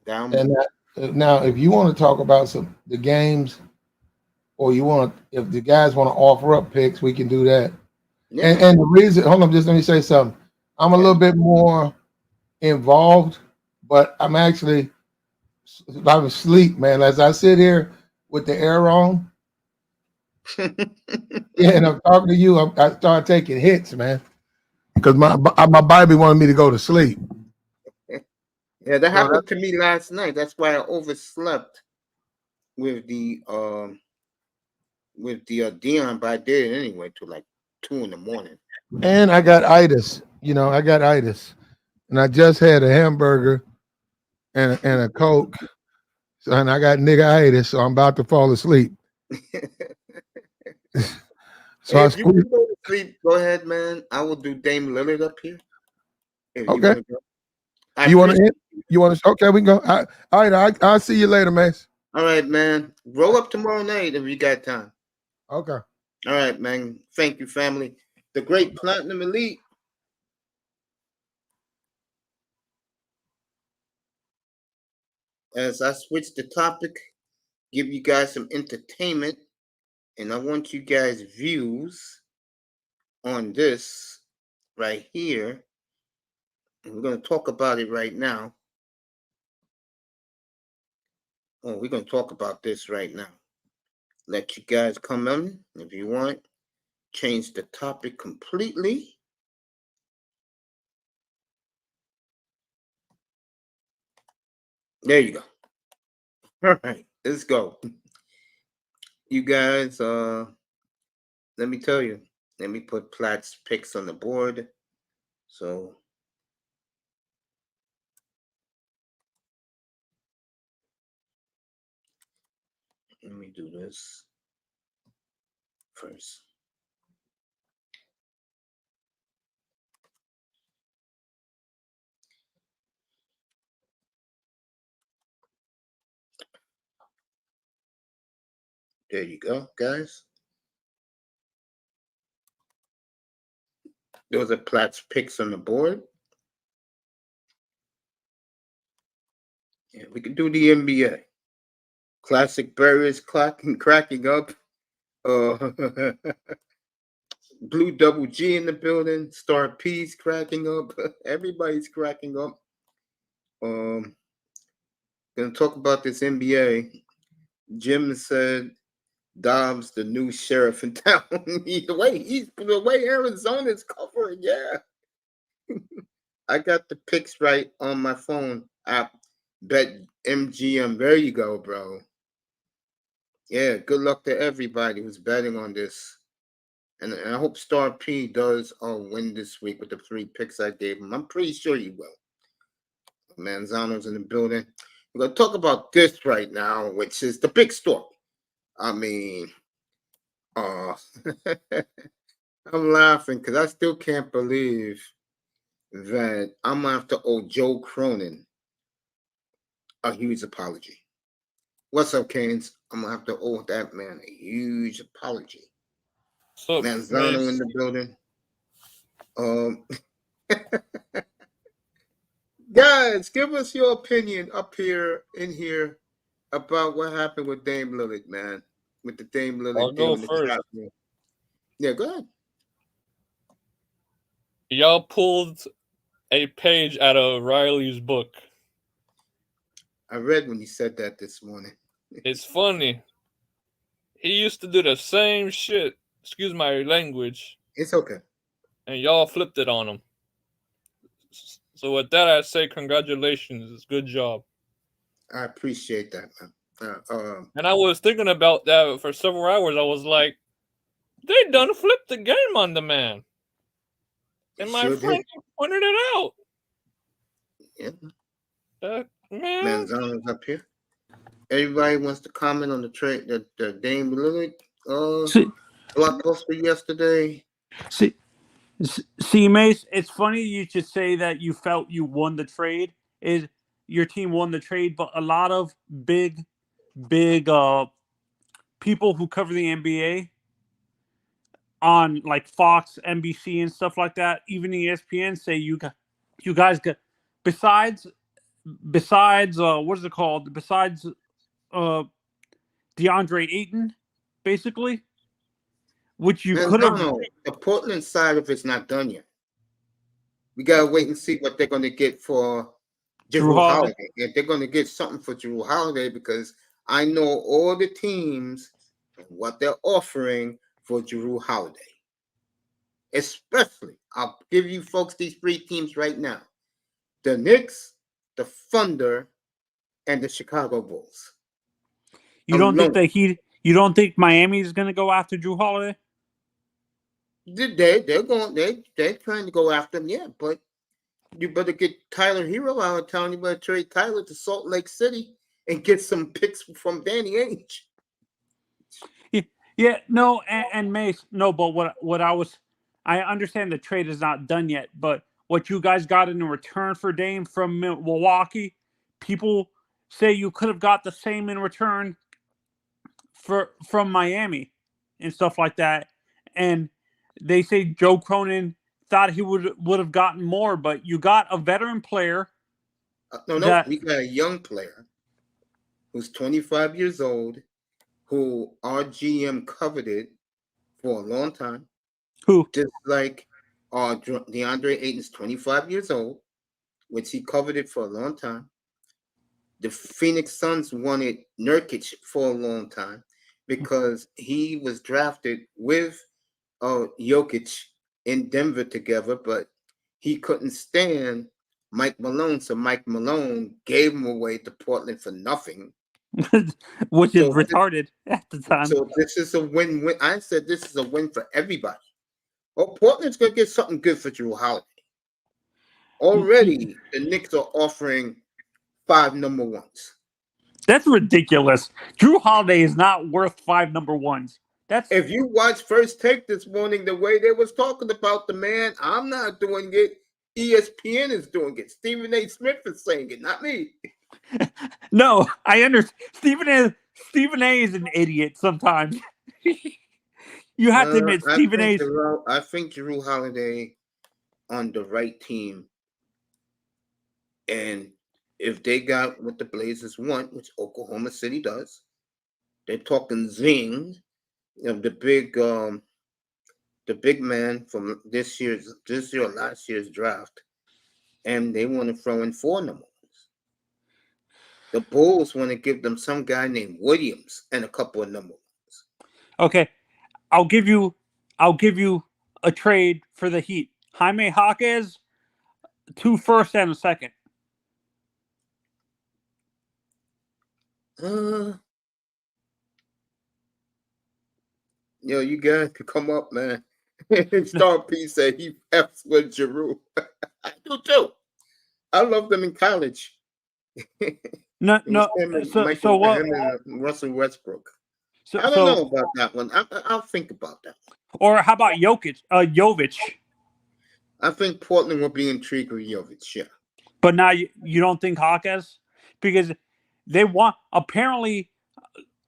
Got them And all. now, if you want to talk about the games, or if the guys want to offer up picks, we can do that. Yeah. And the reason, hold on, just let me say something. I'm a little bit more involved, but I'm actually asleep, man. As I sit here with the air on, yeah, and I'm talking to you, I start taking hits, man, because my body wanted me to go to sleep. Yeah, that So happened to me last night. That's why I overslept with the Dion, but I did it anyway till like 2 in the morning. and I got itis. I got itis, and I just had a hamburger and a Coke, and I got nigga-itis, so I'm about to fall asleep. So Hey, I if you can squeezed. go to sleep, go ahead, man. I will do Dame Lillard up here. If you Okay, want to go. I you want to? appreciate you. You want to? Okay, we can go. All right, I'll see you later, Mace. All right, man. Roll up tomorrow night if you got time. Okay. All right, man. Thank you, family. The great Platinum Elite. As I switch the topic, give you guys some entertainment, and I want you guys' views on this right here. And we're going to talk about it right now. Oh, we're going to talk about this right now. Let you guys come in if you want. Change the topic completely. There you go. All right, let's go. You guys, let me tell you. Let me put Platt's picks on the board. So let me do this first. There you go, guys. Those are Platt's picks on the board. Yeah, we could do the NBA. Classic Barriers cracking up. Uh, Blue Double G in the building. Star P's cracking up. Everybody's cracking up. Gonna talk about this NBA. Jim said Dobbs the new sheriff in town. the way Arizona's covering, yeah. I got the picks right on my phone app. Bet MGM. There you go, bro. Yeah, good luck to everybody who's betting on this. And I hope Star P does win this week with the 3 picks I gave him. I'm pretty sure he will. Manzano's in the building. We're going to talk about this right now, which is the big story. I mean, I'm laughing because I still can't believe that I'm going to have to owe Joe Cronin a huge apology. What's up, Canes? I'm going to have to owe that man a huge apology. So, Manzano Mace, in the building. Guys, give us your opinion up here in here about what happened with Dame Lillard, man. With the Dame Lillard I'll thing go in the first. chat room. Yeah, go ahead. Y'all pulled a page out of Riley's book. I read when he said that this morning. It's funny. He used to do the same shit. Excuse my language. It's okay. And y'all flipped it on him. So with that, I say congratulations. It's good job. I appreciate that, man. And I was thinking about that for several hours. I was like, they done flipped the game on the man. And my sure friend pointed it out. Yeah. Man. Manzano's up here. Everybody wants to comment on the trade that the Dame Lillard blog posted yesterday. See, Mace, it's funny you should say that you felt you won the trade. Is your team won the trade, but a lot of big people who cover the NBA on like Fox, NBC, and stuff like that, even ESPN, say you guys got besides what is it called? Besides DeAndre Ayton, basically, which you could have. The Portland side of it's not done yet. We gotta wait and see what they're gonna get for Jrue Holiday. If they're gonna get something for Jrue Holiday, because I know all the teams and what they're offering for Jrue Holiday. Especially, I'll give you folks these 3 teams right now: the Knicks, the Thunder, and the Chicago Bulls. You don't think Miami is going to go after Jrue Holiday? They're trying to go after him, yeah, but you better get Tyler Hero out of town. You better trade Tyler to Salt Lake City and get some picks from Danny Ainge. Yeah, no, and Mace, no, but I understand the trade is not done yet, but what you guys got in return for Dame from Milwaukee, people say you could have got the same in return from Miami and stuff like that, and they say Joe Cronin thought he would have gotten more, but you got a veteran player. We got a young player who's 25 years old, who our GM coveted for a long time. Who? Just like DeAndre Ayton's 25 years old, which he coveted for a long time. The Phoenix Suns wanted Nurkic for a long time because he was drafted with Jokic in Denver together, but he couldn't stand Mike Malone, so Mike Malone gave him away to Portland for nothing. Which is retarded at the time. So this is a win-win. I said this is a win for everybody. Oh, Portland's going to get something good for Jrue Holiday. Already, the Knicks are offering 5 number 1s. That's ridiculous. Jrue Holiday is not worth 5 number 1s. If you watch First Take this morning, the way they was talking about the man, I'm not doing it. ESPN is doing it. Stephen A. Smith is saying it, not me. No, I understand. Stephen A. is an idiot sometimes. You have to admit, Stephen A. I think Jrue Holiday on the right team, and if they got what the Blazers want, which Oklahoma City does, they're talking Zing, the big man from this year or last year's draft, and they want to throw in 4 number ones. The Bulls want to give them some guy named Williams and a couple of number ones. Okay, I'll give you a trade for the Heat. Jaime Jaquez, 2 firsts and a second. You guys could come up, man. Star P said he F's with Giroux. I do too. I loved them in college. No. So what? Russell Westbrook. So, I don't know about that one. I'll think about that. Or how about Jokic? Jovic. I think Portland will be intrigued with Jovic, yeah. But now you don't think Jaquez? Because they want, apparently,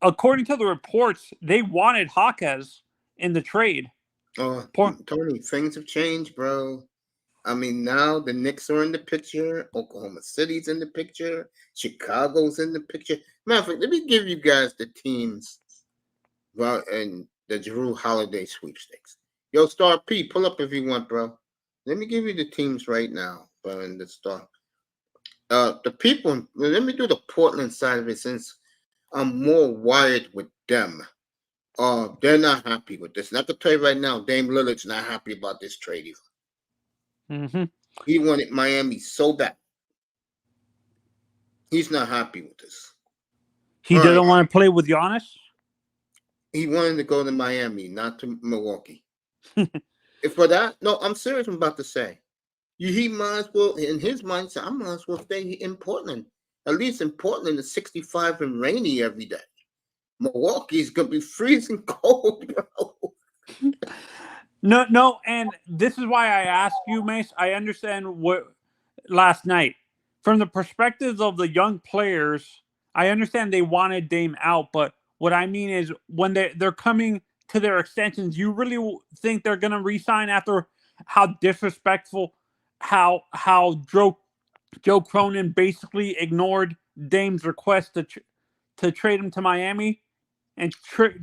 according to the reports, they wanted Jaquez in the trade. Tony, things have changed, bro. I mean, now the Knicks are in the picture. Oklahoma City's in the picture. Chicago's in the picture. Matter of fact, let me give you guys the teams and the Giroux Holiday sweepstakes. Yo, Star P, pull up if you want, bro. Let me give you the teams right now, bro, in the Star. The people, let me do the Portland side of it since I'm more wired with them. They're not happy with this. And I can tell you right now, Dame Lillard's not happy about this trade either. Mm-hmm. He wanted Miami so bad. He's not happy with this. He didn't want to play with Giannis? He wanted to go to Miami, not to Milwaukee. If for that, no, I'm serious. I'm about to say. He might as well, in his mindset, I might as well stay in Portland. At least in Portland, it's 65 and rainy every day. Milwaukee's going to be freezing cold, bro. No, and this is why I asked you, Mace. I understand what last night. From the perspectives of the young players, I understand they wanted Dame out, but what I mean is when they're coming to their extensions, you really think they're going to re-sign after how disrespectful, how Joe Cronin basically ignored Dame's request to trade him to Miami and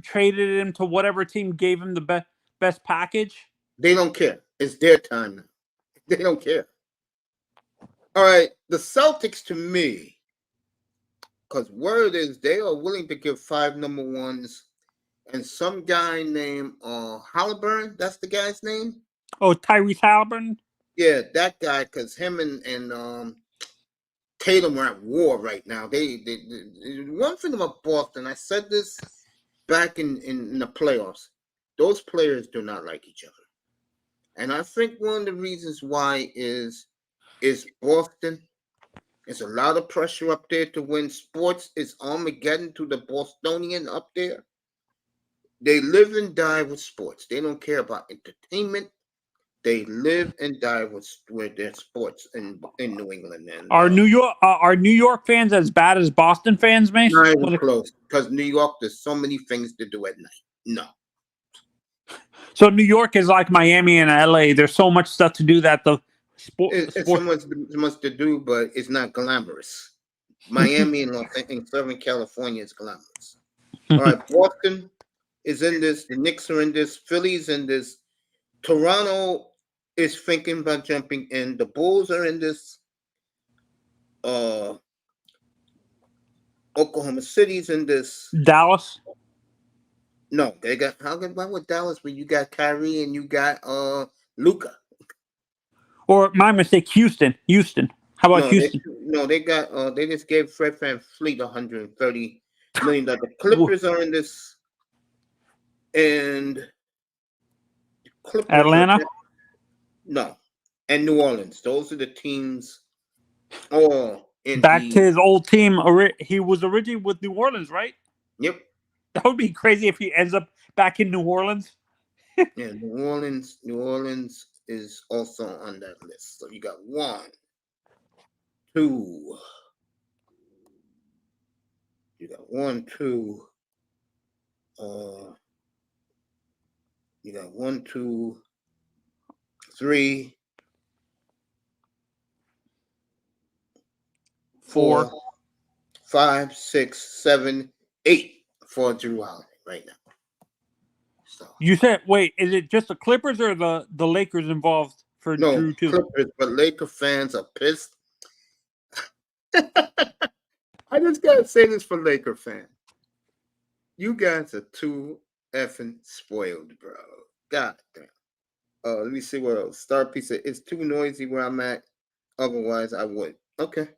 traded him to whatever team gave him the best package? They don't care. It's their time now. They don't care. All right, the Celtics to me, because word is they are willing to give 5 number ones and some guy named Halliburton, that's the guy's name? Oh, Tyrese Halliburton? Yeah, that guy, because him and Tatum are at war right now. They one thing about Boston, I said this back in the playoffs, those players do not like each other. And I think one of the reasons why is Boston. There's a lot of pressure up there to win. Sports is Armageddon to the Bostonian up there. They live and die with sports. They don't care about entertainment. They live and die with their sports in New England. And are New York fans as bad as Boston fans, Mace? Not even close. Because New York, there's so many things to do at night. No. So New York is like Miami and LA. There's so much stuff to do that it's so much to do, but it's not glamorous. Miami and Southern California is glamorous. All right, Boston is in this. The Knicks are in this. Philly's in this. Toronto is thinking about jumping in. The Bulls are in this. Oklahoma City's in this. Dallas? No, they got why would Dallas when you got Kyrie and you got Luka? Or my mistake, Houston. How about Houston? They just gave Fred VanVleet $130 million. The Clippers are in this, and Atlanta? No, and New Orleans. Those are the teams. To his old team. He was originally with New Orleans, right? Yep. That would be crazy if he ends up back in New Orleans. Yeah, New Orleans is also on that list. So you got 1, 2. You got 1, 2. You got 1, 2, 3, 4, 5, 6, 7, 8 for Drew Holiday right now. So You said, wait, is it just the Clippers or the Lakers involved for no Drew too? Clippers, but Laker fans are pissed. I just gotta say this for Laker fans. You guys are too effing spoiled, bro. God damn. Let me see what else. Star Piece said, it's too noisy where I'm at. Otherwise, I would. Okay.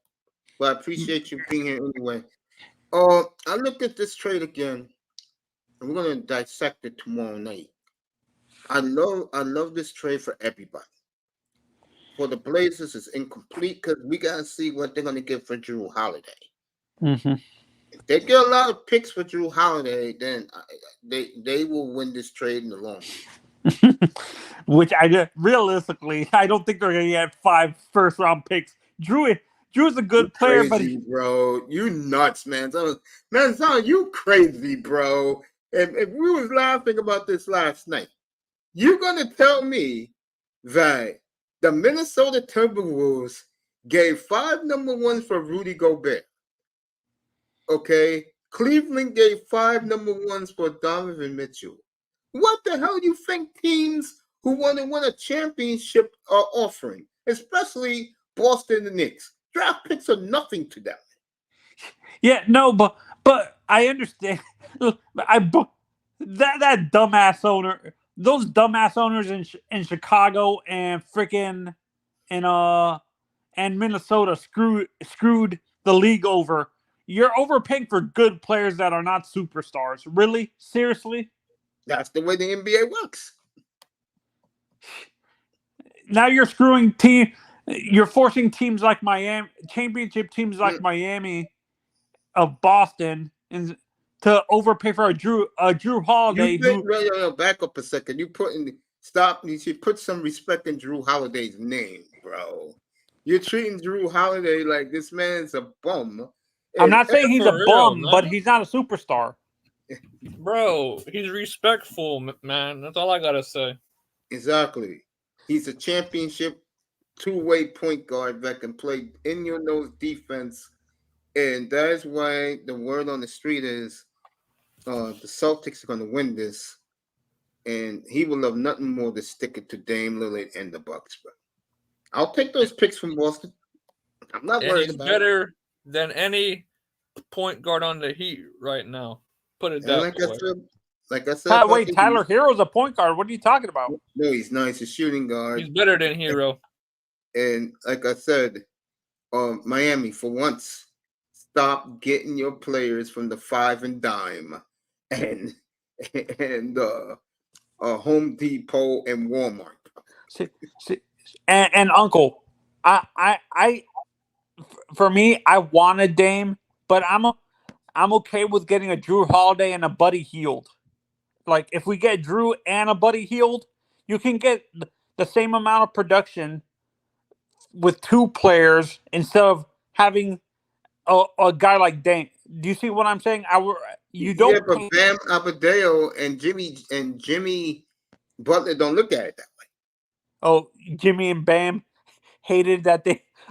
But I appreciate you being here anyway. I looked at this trade again, and we're gonna dissect it tomorrow night. I love this trade for everybody. For the Blazers, it's incomplete because we gotta see what they're gonna get for Drew Holiday. Mm-hmm. If they get a lot of picks for Drew Holiday, then they will win this trade in the long run. Which realistically, I don't think they're going to get 5 first-round picks. Drew's a good player, Crazy, but bro, you nuts, man. Son, you crazy, bro. If we was laughing about this last night, you gonna tell me that the Minnesota Timberwolves gave 5 number ones for Rudy Gobert? Okay, Cleveland gave 5 number ones for Donovan Mitchell. What the hell do you think teams who want to win a championship are offering, especially Boston and the Knicks? Draft picks are nothing to them. yeah, no, but I understand. That dumbass owner, those dumbass owners in Chicago and freaking and Minnesota screwed the league over. You're overpaying for good players that are not superstars. Really? Seriously? That's the way the NBA works. Now you're forcing teams like Miami, championship teams like Miami, of Boston, and to overpay for a Drew Holiday. Back up a second. You should put some respect in Drew Holiday's name, bro. You're treating Drew Holiday like this man's a bum. I'm not saying he's a bum, but he's not a superstar. Bro, he's respectful, man. That's all I gotta say. Exactly. He's a championship two-way point guard that can play in your nose defense, and that is why the word on the street is the Celtics are going to win this, and he will love nothing more than stick it to Dame Lillard and the Bucks. But I'll take those picks from Boston. I'm not worried about it. He's better than any point guard on the Heat right now. Put it that way. Like I said, wait, Tyler Hero's a point guard. What are you talking about? No, he's not. He's a shooting guard. He's better than Hero. And like I said, Miami, for once, stop getting your players from the 5 and dime and Home Depot and Walmart. And Uncle, for me, I want a Dame, but I'm okay with getting a Drew Holiday and a Buddy Hield. Like, if we get Drew and a Buddy Hield, you can get the same amount of production with 2 players instead of having a guy like Dame. Do you see what I'm saying? You don't. Yeah, but Bam Adebayo and Jimmy Butler don't look at it that way. Oh, Jimmy and Bam hated that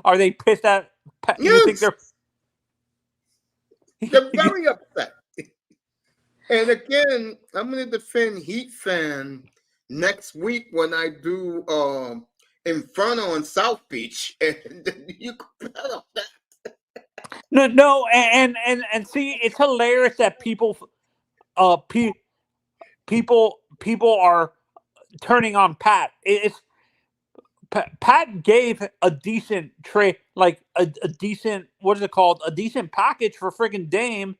are they pissed at? Yes. You think they're very upset. And again, I'm going to defend Heat fan next week when I do Inferno on South Beach, and you can bet on that. No, and see, it's hilarious that people are turning on Pat. Pat gave a decent trade, like a decent, what is it called? A decent package for friggin' Dame.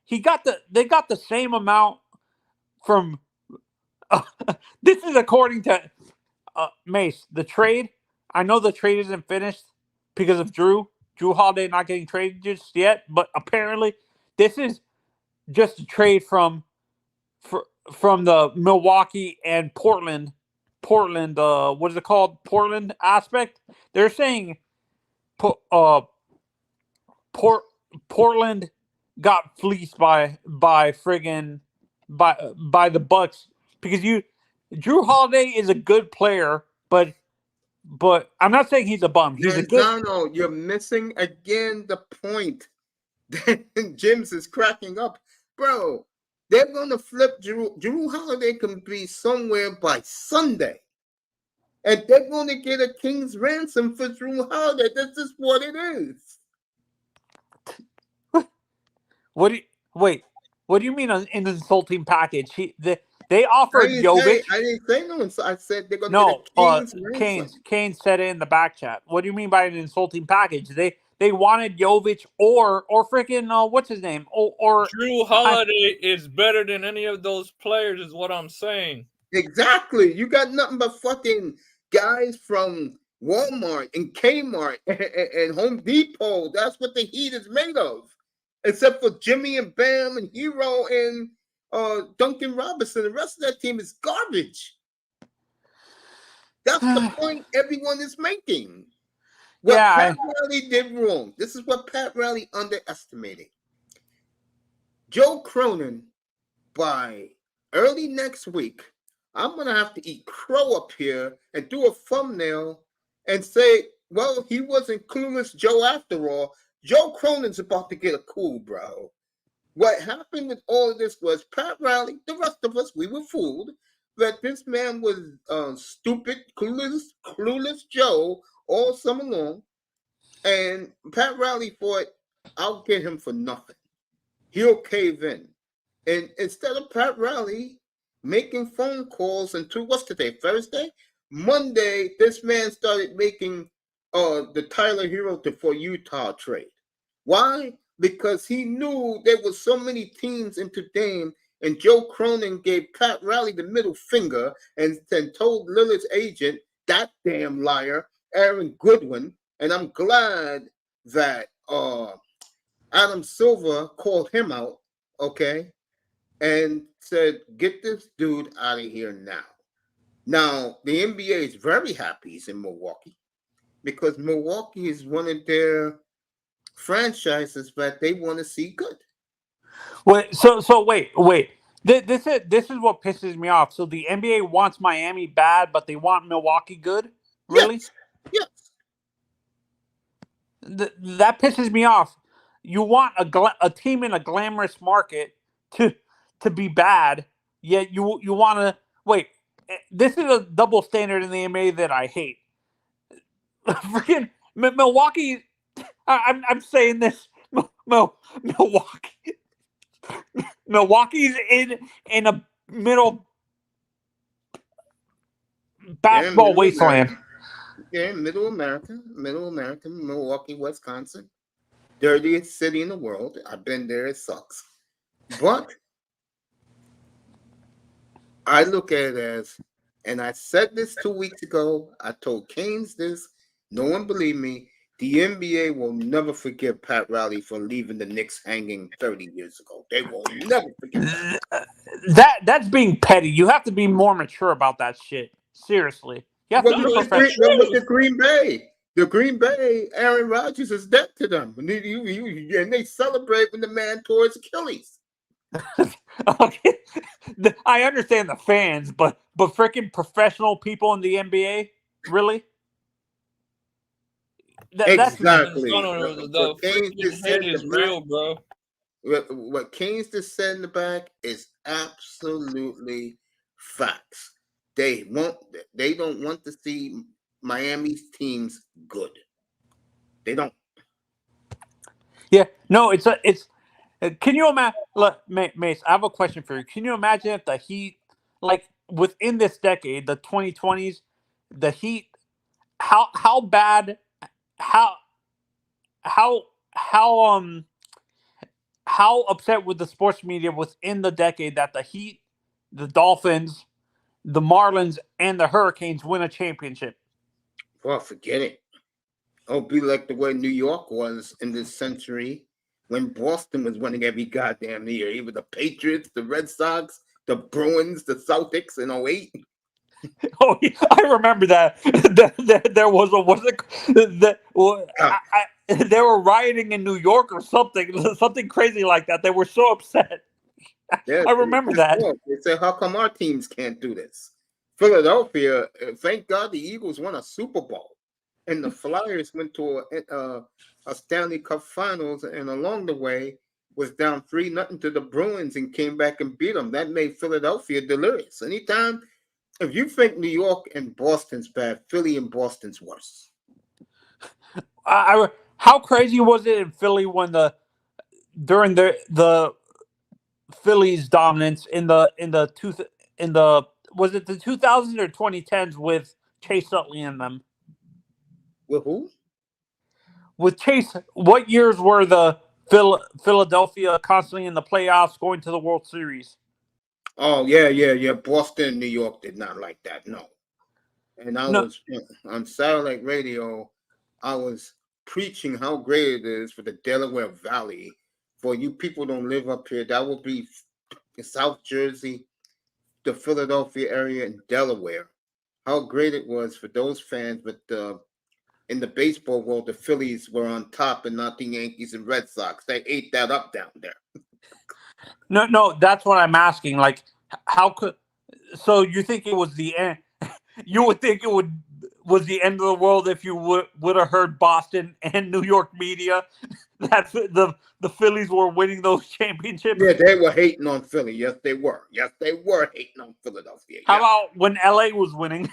They got the same amount from. This is according to Mace. The trade. I know the trade isn't finished because of Drew Holiday not getting traded just yet, but apparently this is just a trade from the Milwaukee and Portland. What is it called? Portland aspect. They're saying, Portland got fleeced by the Bucks because Drew Holiday is a good player, but but I'm not saying he's a bum. He's a good. Manzano, you're missing again the point. Jims is cracking up. Bro, they're going to flip Drew Holiday can be somewhere by Sunday. And they're going to get a king's ransom for Drew Holiday. This is what it is. What do you mean an insulting package? They offered Jovic. I didn't say no. I said they're going to get a king's ransom. Kane said it in the back chat. What do you mean by an insulting package? They wanted Jovic or freaking what's his name or Drew Holiday is better than any of those players, is what I'm saying. Exactly. You got nothing but fucking guys from Walmart and Kmart and Home Depot. That's what the Heat is made of. Except for Jimmy and Bam and Hero and Duncan Robinson. The rest of that team is garbage. That's the point everyone is making. What Pat Riley did wrong. This is what Pat Riley underestimated. Joe Cronin, by early next week, I'm going to have to eat crow up here and do a thumbnail and say, well, he wasn't clueless Joe after all. Joe Cronin's about to get a coup, bro. What happened with all of this was Pat Riley, the rest of us, we were fooled that this man was stupid, clueless Joe all summer long. And Pat Riley thought, I'll get him for nothing. He'll cave in. And instead of Pat Riley making phone calls until, what's today, Thursday? Monday, this man started making the Tyler Hero for Utah trade. Why? Because he knew there were so many teams into Dame, and Joe Cronin gave Pat Riley the middle finger and told Lillard's agent, that damn liar, Aaron Goodwin, and I'm glad that Adam Silver called him out, okay, and said, get this dude out of here now. Now, the NBA is very happy he's in Milwaukee because Milwaukee is one of their franchises that they want to see good. Wait. This is what pisses me off. So the NBA wants Miami bad, but they want Milwaukee good? Really? Yes. That pisses me off. You want a team in a glamorous market to be bad, yet you want to wait. This is a double standard in the NBA that I hate. Freaking Milwaukee. I'm saying this. Milwaukee's in a middle basketball wasteland. Yeah, middle America, Milwaukee, Wisconsin. Dirtiest city in the world. I've been there, it sucks. But I look at it as, and I said this 2 weeks ago, I told Keynes this, no one believed me. The NBA will never forgive Pat Riley for leaving the Knicks hanging 30 years ago. They will never forgive that. That's being petty. You have to be more mature about that shit. Seriously. You have to be professional. With the Green Bay. The Green Bay, Aaron Rodgers is dead to them. And they celebrate when the man tore his Achilles. Okay. I understand the fans, but freaking professional people in the NBA? Really? Exactly. The freaking head is real, bro. What Keynes just said in the back is absolutely facts. They don't want to see Miami's teams good. They don't. Yeah, no, it's. Can you imagine? Look, Mace, I have a question for you. Can you imagine if the Heat, like within this decade, the 2020s, the Heat, how bad, how upset with the sports media within the decade that the Heat, the Dolphins, the Marlins, and the Hurricanes win a championship? Well, forget it. It'll be like the way New York was in this century when Boston was winning every goddamn year. Even the Patriots, the Red Sox, the Bruins, the Celtics in 08. Oh, yeah, I remember that. There was they were rioting in New York or something crazy like that. They were so upset. Yeah, I remember that. They said, how come our teams can't do this? Philadelphia, thank God the Eagles won a Super Bowl, and the Flyers went to a Stanley Cup Finals, and along the way was down 3-0 to the Bruins and came back and beat them. That made Philadelphia delirious. Anytime, if you think New York and Boston's bad, Philly and Boston's worse. How crazy was it in Philly when during the Phillies dominance in the was it the 2000s or 2010s with Chase Utley in them? With who? With Chase, what years were the Philadelphia constantly in the playoffs, going to the World Series? Oh, yeah. Boston, New York did not like that, no. And I was on satellite radio, I was preaching how great it is for the Delaware Valley. For you people don't live up here, that would be South Jersey, the Philadelphia area, and Delaware. How great it was for those fans, but in the baseball world, the Phillies were on top and not the Yankees and Red Sox. They ate that up down there. No, that's what I'm asking. Like, how could? So you think it was the end? You would think it was the end of the world if you would have heard Boston and New York media that the Phillies were winning those championships. Yeah, they were hating on Philly. Yes, they were. Yes, they were hating on Philadelphia. How about when LA was winning?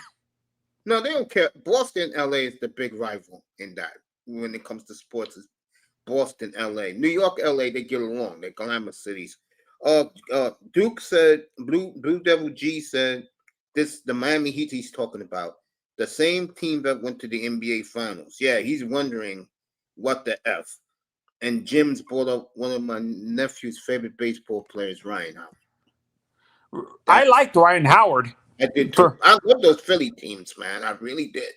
No, they don't care. Boston, LA is the big rival in that when it comes to sports. It's Boston, LA. New York, LA, they get along. They're glamour cities. Duke said, Blue Devil G said, the Miami Heat he's talking about, the same team that went to the NBA Finals. Yeah, he's wondering what the F. And Jim's brought up one of my nephew's favorite baseball players, Ryan Howard. I liked Ryan Howard. I did too. I love those Philly teams, man. I really did.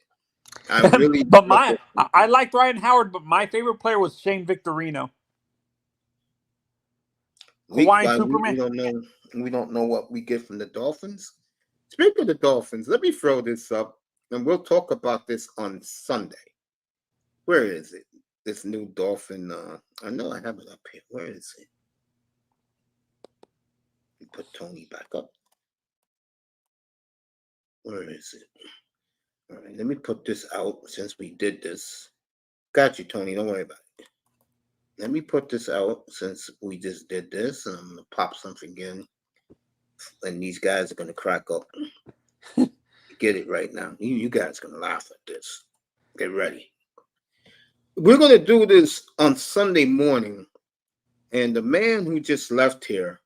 I liked Ryan Howard, but my favorite player was Shane Victorino. Hawaiian Superman. We don't know what we get from the Dolphins. Speaking of the Dolphins, let me throw this up, and we'll talk about this on Sunday. Where is it? This new Dolphin. I know I have it up here. Where is it? Put Tony back up. Where is it? All right, let me put this out since we did this. Got you, Tony. Don't worry about it. Let me put this out since we just did this, and I'm going to pop something in. And these guys are going to crack up. Get it right now. You guys are going to laugh at this. Get ready. We're going to do this on Sunday morning. And the man who just left here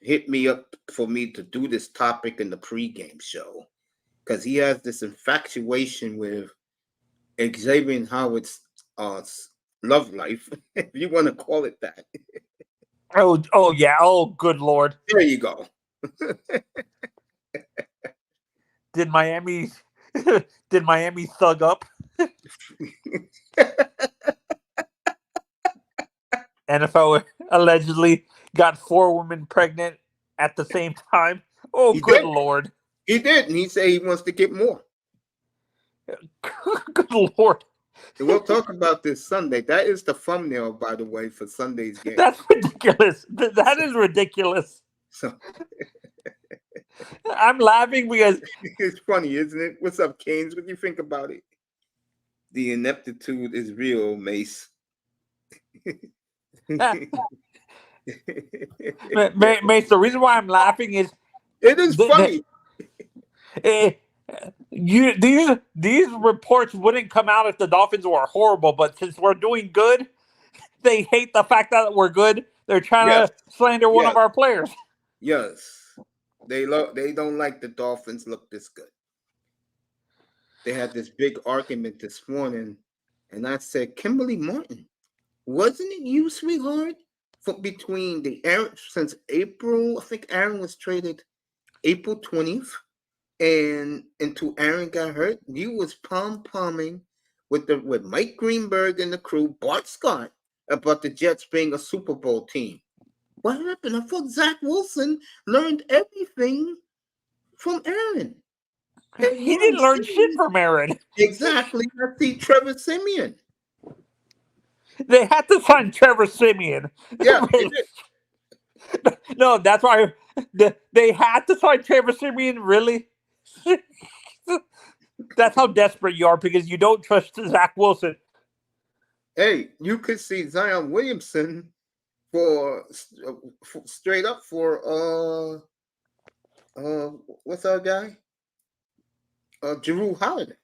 hit me up for me to do this topic in the pregame show. Because he has this infatuation with Xavier Howard's love life, if you want to call it that. Oh yeah. Oh, good Lord. There you go. Did Miami thug up? NFL allegedly got 4 women pregnant at the same time. Oh, good Lord. He did, and he said he wants to get more. Good Lord. And we'll talk about this Sunday. That is the thumbnail, by the way, for Sunday's game. That's ridiculous. That is ridiculous. So I'm laughing because it's funny, isn't it? What's up, Canes? What do you think about it? The ineptitude is real, Mace. Mace, the reason why I'm laughing is it is funny. These reports wouldn't come out if the Dolphins were horrible, but since we're doing good, they hate the fact that we're good. They're trying to slander one of our players. Yes. They don't like the Dolphins look this good. They had this big argument this morning, and I said, Kimberly Martin, wasn't it you, sweetheart? Between since April, I think Aaron was traded April 20th, and until Aaron got hurt, you was pom-pomming with Mike Greenberg and the crew, Bart Scott, about the Jets being a Super Bowl team. What happened? I thought Zach Wilson learned everything from Aaron. He didn't learn shit from Aaron. Exactly. I see Trevor Siemian. They had to sign Trevor Siemian. Yeah. No, that's why they had to sign Trevor Siemian. Really? That's how desperate you are because you don't trust Zach Wilson. Hey, you could see Zion Williamson for straight up for what's our guy? Jrue Holiday.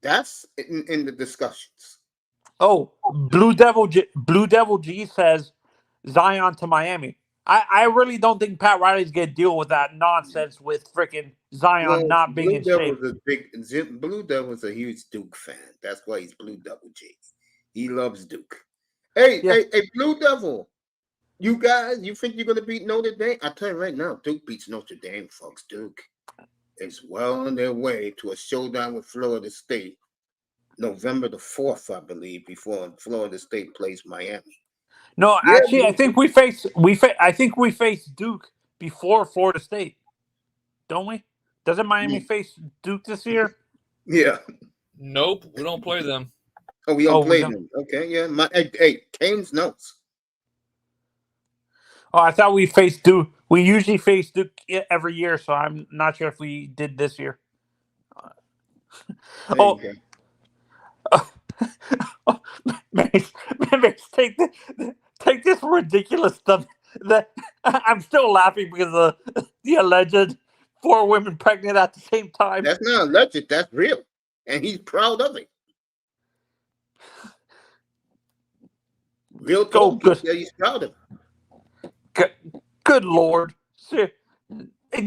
That's in the discussions. Oh, Blue Devil G says Zion to Miami. I really don't think Pat Riley's gonna deal with that nonsense with freaking Zion Well, not being in shape. Blue Devil's a huge Duke fan. That's why he's Blue Devil G. He loves Duke. Hey, Yeah. hey, Blue Devil. You guys, you think you're gonna beat Notre Dame? I tell you right now, Duke beats Notre Dame, folks. Duke is well on their way to a showdown with Florida State, November the 4th, I believe, before Florida State plays Miami. No, Yeah, actually, I think we face Duke before Florida State, don't we? Doesn't Miami face Duke this year? Yeah. Nope, we don't play them. Oh, we don't we play don't. them. Okay, yeah. Hey, Kane's notes. Oh, I thought we faced Duke. We usually face Duke every year, so I'm not sure if we did this year. There Oh, you Mace, take this ridiculous stuff. That I'm still laughing because of the alleged 4 women pregnant at the same time. That's not alleged. That's real, and he's proud of it. Real talk. good. Yeah, he's proud of it. Good Lord,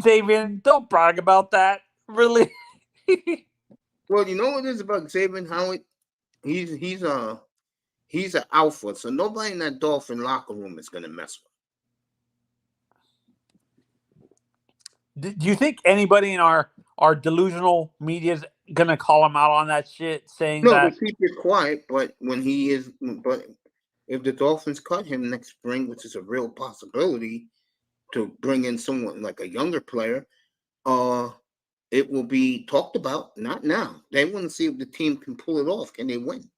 Xavier, don't brag about that. Really. Well, you know what it is about Xavier Howard? He's an alpha, so nobody in that Dolphin locker room is gonna mess with him. Do you think anybody in our delusional media is gonna call him out on that shit, saying No, that? they keep it quiet. But if the Dolphins cut him next spring, which is a real possibility, to bring in someone like a younger player, it will be talked about. Not now. They want to see if the team can pull it off. Can they win?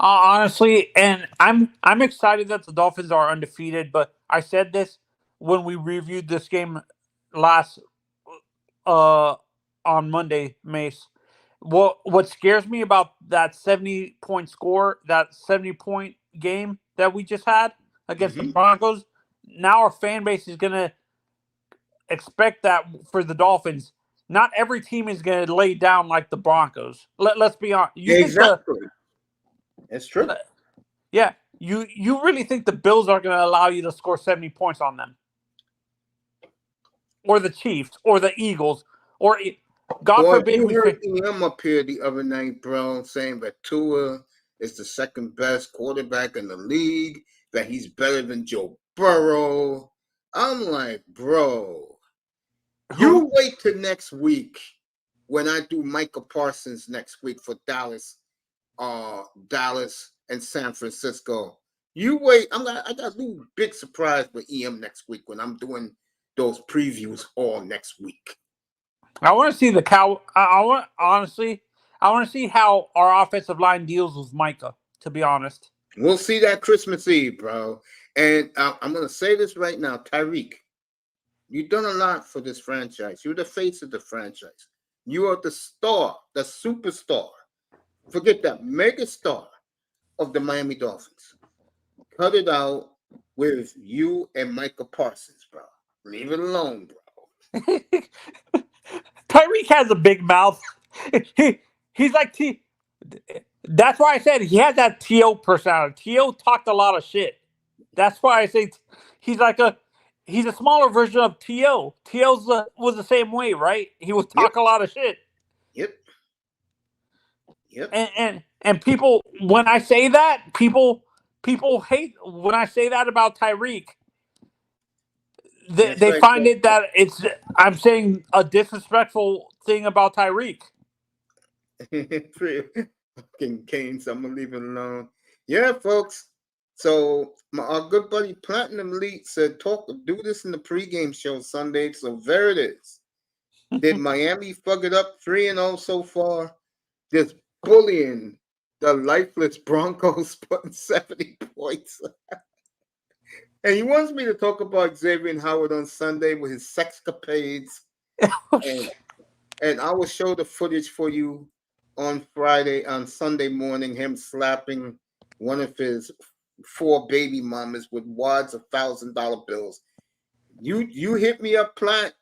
Honestly, and I'm excited that the Dolphins are undefeated. But I said this when we reviewed this game last on Monday, Mace. What scares me about that 70-point score, that 70-point game that we just had against the Broncos, now our fan base is gonna expect that for the Dolphins. Not every team is gonna lay down like the Broncos. Let's be honest. Exactly. That's true. Yeah, you really think the Bills are going to allow you to score 70 points on them? Or the Chiefs, or the Eagles, or God forbid you we heard EM up here the other night, bro, saying that Tua is the second best quarterback in the league, that he's better than Joe Burrow. I'm like, bro, you wait till next week when I do Micah Parsons next week for Dallas and San Francisco. You wait. I got a little big surprise with EM next week when I'm doing those previews all next week. I want to see the cow. I want to see how our offensive line deals with Micah. To be honest, we'll see that Christmas Eve, bro. And I'm gonna say this right now, Tyreek. You've done a lot for this franchise. You're the face of the franchise. You are the star, the superstar. Forget that, mega star of the Miami Dolphins. Cut it out with you and Micah Parsons, bro. Leave it alone, bro. Tyreek has a big mouth. He's like That's why I said he has that T.O. personality. T.O. talked a lot of shit. That's why I say he's a smaller version of T.O. T.O. was the same way, right? He would talk a lot of shit. Yep. And people, when I say that, people hate when I say that about Tyreek. They find it that I'm saying a disrespectful thing about Tyreek. Fucking Canes, I'm gonna leave it alone. Yeah, folks. So our good buddy Platinum Elite said, do this in the pregame show Sunday. So there it is. Did Miami fuck it up 3-0 so far? Just bullying the lifeless Broncos, putting 70 points. And he wants me to talk about Xavier Howard on Sunday with his sexcapades. And And I will show the footage for you on Sunday morning, him slapping one of his 4 baby mamas with wads of $1,000 bills. You hit me up, Plant.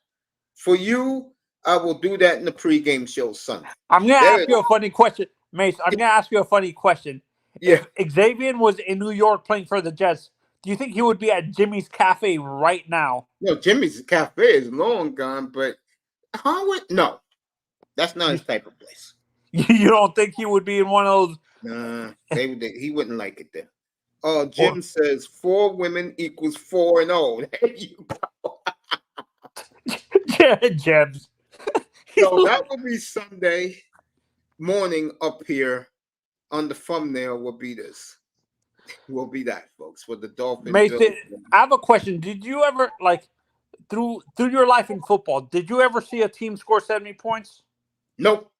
For you, I will do that in the pregame show Sunday. I'm gonna ask you a funny question, Mace. I'm gonna ask you a funny question. Yeah. If Xavier was in New York playing for the Jets, do you think he would be at Jimmy's Cafe right now? No, Jimmy's Cafe is long gone, but Howard, no. That's not his type of place. You don't think he would be in one of those? Nah, he wouldn't like it there. Oh, Jim says 4 women equals 4-0. There you go. Gems. So that will be Sunday morning up here on the thumbnail will be this. Will be that, folks, with the Dolphins. Mace, I have a question. Did you ever, like, through your life in football, did you ever see a team score 70 points? Nope.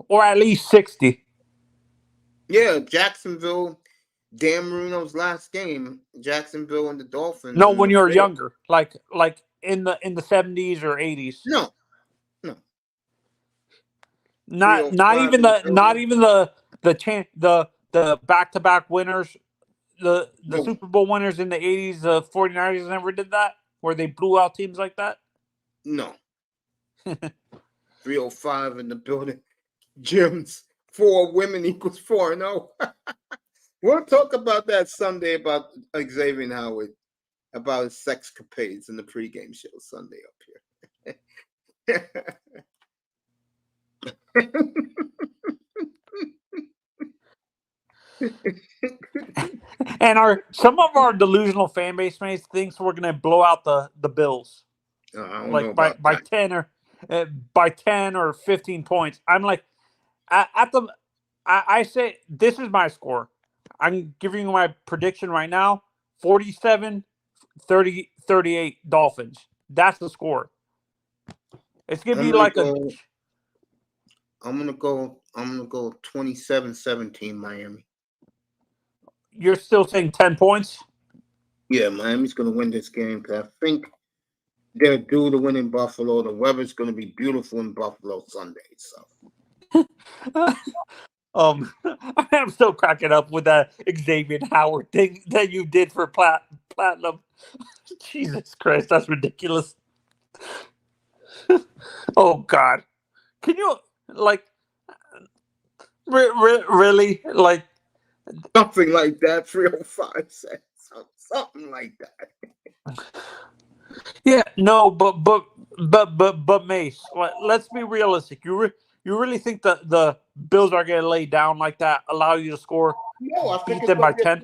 Or at least 60? Yeah, Jacksonville, Dan Marino's last game, Jacksonville and the Dolphins. No, when you were younger, like in the 70s or 80s. No. Not even the back-to-back winners, the Super Bowl winners in the 80s, the 49ers never did that, where they blew out teams like that? No. 305 in the building. Jim's 4 women equals 4-0. We'll talk about that Sunday about Xavier Howard, about his sex capades in the pregame show Sunday up here. And some of our delusional fan base mates thinks we're gonna blow out the Bills, like by 10 or 15 points. I'm like, I say this is my score. I'm giving you my prediction right now: 47-30, 38 Dolphins. That's the score. It's gonna be like I'm gonna go 27-17 Miami. You're still saying 10 points? Yeah, Miami's gonna win this game because I think they're due to win in Buffalo. The weather's gonna be beautiful in Buffalo Sunday. So I'm still cracking up with that Xavier Howard thing that you did for Platinum. Jesus Christ, that's ridiculous. Oh God, can you really something like that? 305 says something like that. Yeah, no, but Mace, let's be realistic. You really think that the Bills are going to lay down like that, allow you to score? No, I think beat them by 10.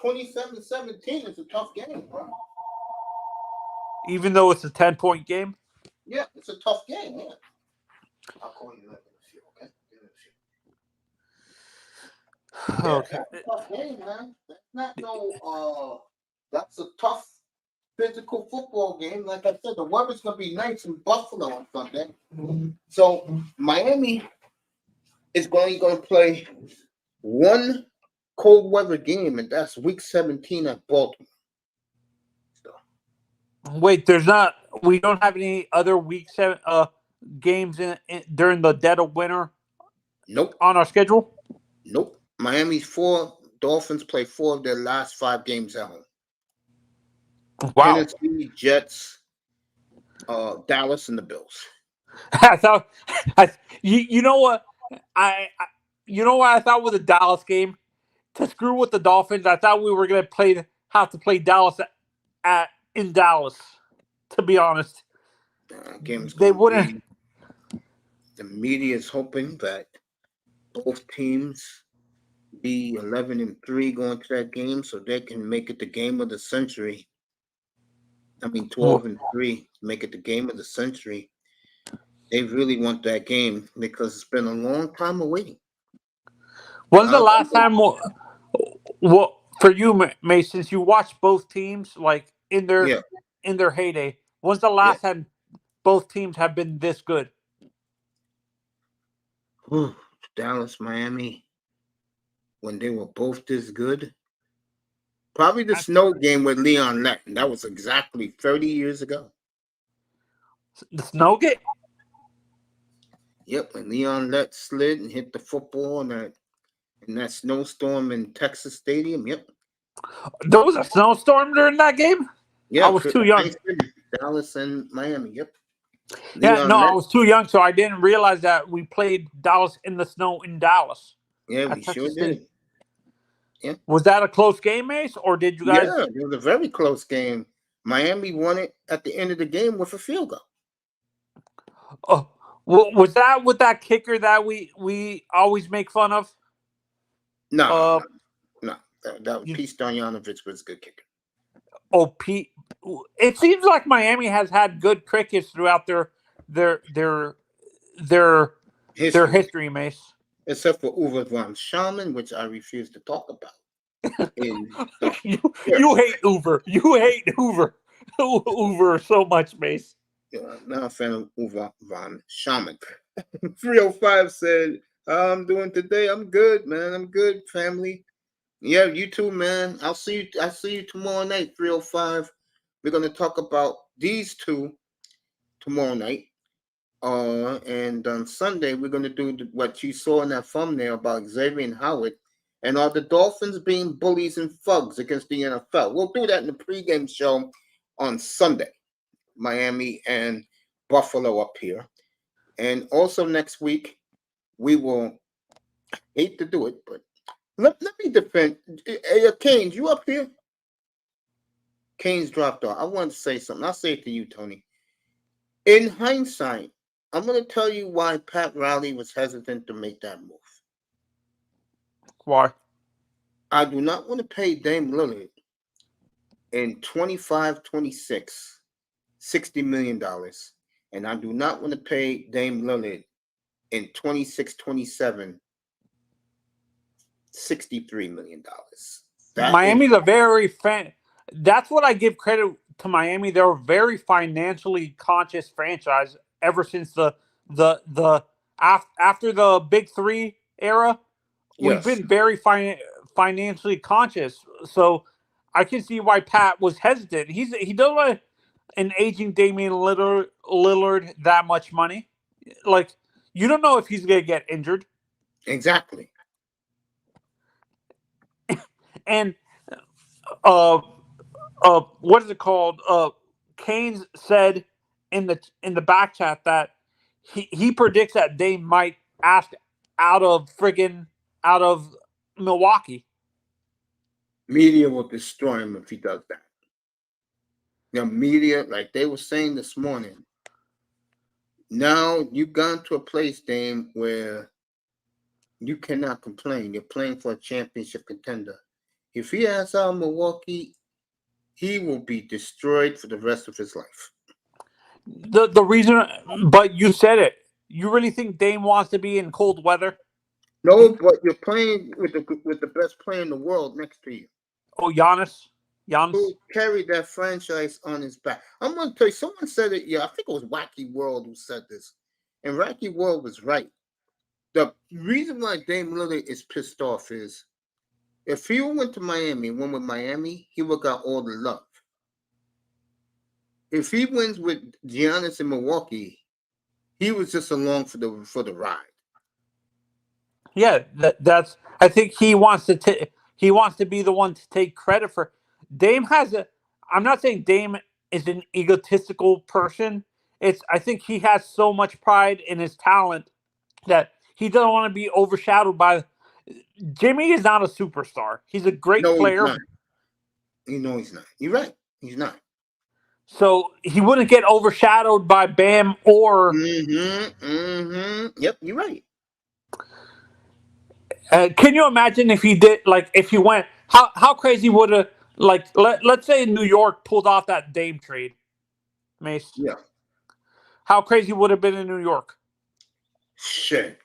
27-17 is a tough game, bro. Even though it's a 10-point game. Yeah, it's a tough game. Yeah, I'll call you that in a few. Okay. Okay. That's a tough game, man. That's not no. That's a tough physical football game. Like I said, the weather's gonna be nice in Buffalo on Sunday. So Miami is going to play one cold weather game, and that's Week 17 at Baltimore. So. Wait, we don't have any other Week 7 games in during the dead of winter. Nope. On our schedule. Nope. Miami's Dolphins play 4 of their last 5 games at home. Wow. Tennessee, Jets, Dallas, and the Bills. I thought, you know what I thought with the Dallas game, to screw with the Dolphins. I thought we were going to have to play Dallas in Dallas. To be honest, they wouldn't. The media is hoping that both teams be 11-3 going to that game, so they can make it the game of the century. 12-3, make it the game of the century. They really want that game because it's been a long time awaiting. When's the last time? What for you, Mace? Since you watched both teams like in their heyday, when's the last time both teams have been this good? Dallas, Miami, when they were both this good. Probably the snow game with Leon Letton. That was exactly 30 years ago. The snow game. Yep, and Leon let slid and hit the football in that snowstorm in Texas Stadium. Yep. There was a snowstorm during that game. Yeah, I was too young. Thanksgiving, Dallas and Miami. Yep. Yeah, Leon no, I let- was too young, so I didn't realize that we played Dallas in the snow in Dallas. Yeah, at we Texas sure State. did. Yeah. Was that a close game, Mace, or did you guys? Yeah, it was a very close game. Miami won it at the end of the game with a field goal. Oh, was that with that kicker that we always make fun of? No, no. That you- Pete Stoyanovich was a good kicker. Oh, Pete. It seems like Miami has had good crickets throughout their history, Mace. Except for Uwe von Schaman, which I refuse to talk about. You hate Uber. You hate Uber. Uber so much, Mace. I'm not a fan of Uwe von Schaman. 305 said, "How I'm doing today? I'm good, man. I'm good, family. Yeah, you too, man. I'll see you tomorrow night, 305. We're gonna talk about these two tomorrow night. And on Sunday we're gonna do what you saw in that thumbnail about Xavier and Howard, and are the Dolphins being bullies and thugs against the NFL? We'll do that in the pregame show on Sunday. Miami and Buffalo up here, and also next week we will. Hate to do it, but let me defend. Hey, Canes, you up here? Canes dropped off. I want to say something. I'll say it to you, Tony. In hindsight, I'm going to tell you why Pat Riley was hesitant to make that move. Why? I do not want to pay Dame Lillard in 25-26 $60 million. And I do not want to pay Dame Lillard in 26-27 $63 million. Miami's a very that's what I give credit to Miami. They're a very financially conscious franchise ever since the after the Big Three era. Yes. We've been very financially conscious. So I can see why Pat was hesitant. He doesn't want an aging Damian Lillard that much money. Like, you don't know if he's gonna get injured. Exactly. And what is it called? Keynes said in the back chat that he predicts that they might ask out of Milwaukee. Media will destroy him if he does that. The media, like they were saying this morning, now you've gone to a place, Dame, where you cannot complain. You're playing for a championship contender. If he asks out Milwaukee, he will be destroyed for the rest of his life. The reason, but you said it. You really think Dame wants to be in cold weather? No, but you're playing with the best player in the world next to you. Oh, Giannis. Who carried that franchise on his back. I'm going to tell you, someone said it, I think it was Wacky World who said this. And Wacky World was right. The reason why Dame Lillard is pissed off is if he went to Miami and won with Miami, he would have got all the love. If he wins with Giannis in Milwaukee, he was just along for the ride. Yeah, that's. I think he wants to be the one to take credit for. Dame has a. I'm not saying Dame is an egotistical person. I think he has so much pride in his talent that he doesn't want to be overshadowed by. Jimmy is not a superstar. He's a great player. He's not. You know he's not. You're right. He's not. So he wouldn't get overshadowed by Bam or. Yep, you're right. Can you imagine if he did, like, if he went, how crazy would a, like, let's say New York pulled off that Dame trade, Mace? Yeah. How crazy would it have been in New York? Shit.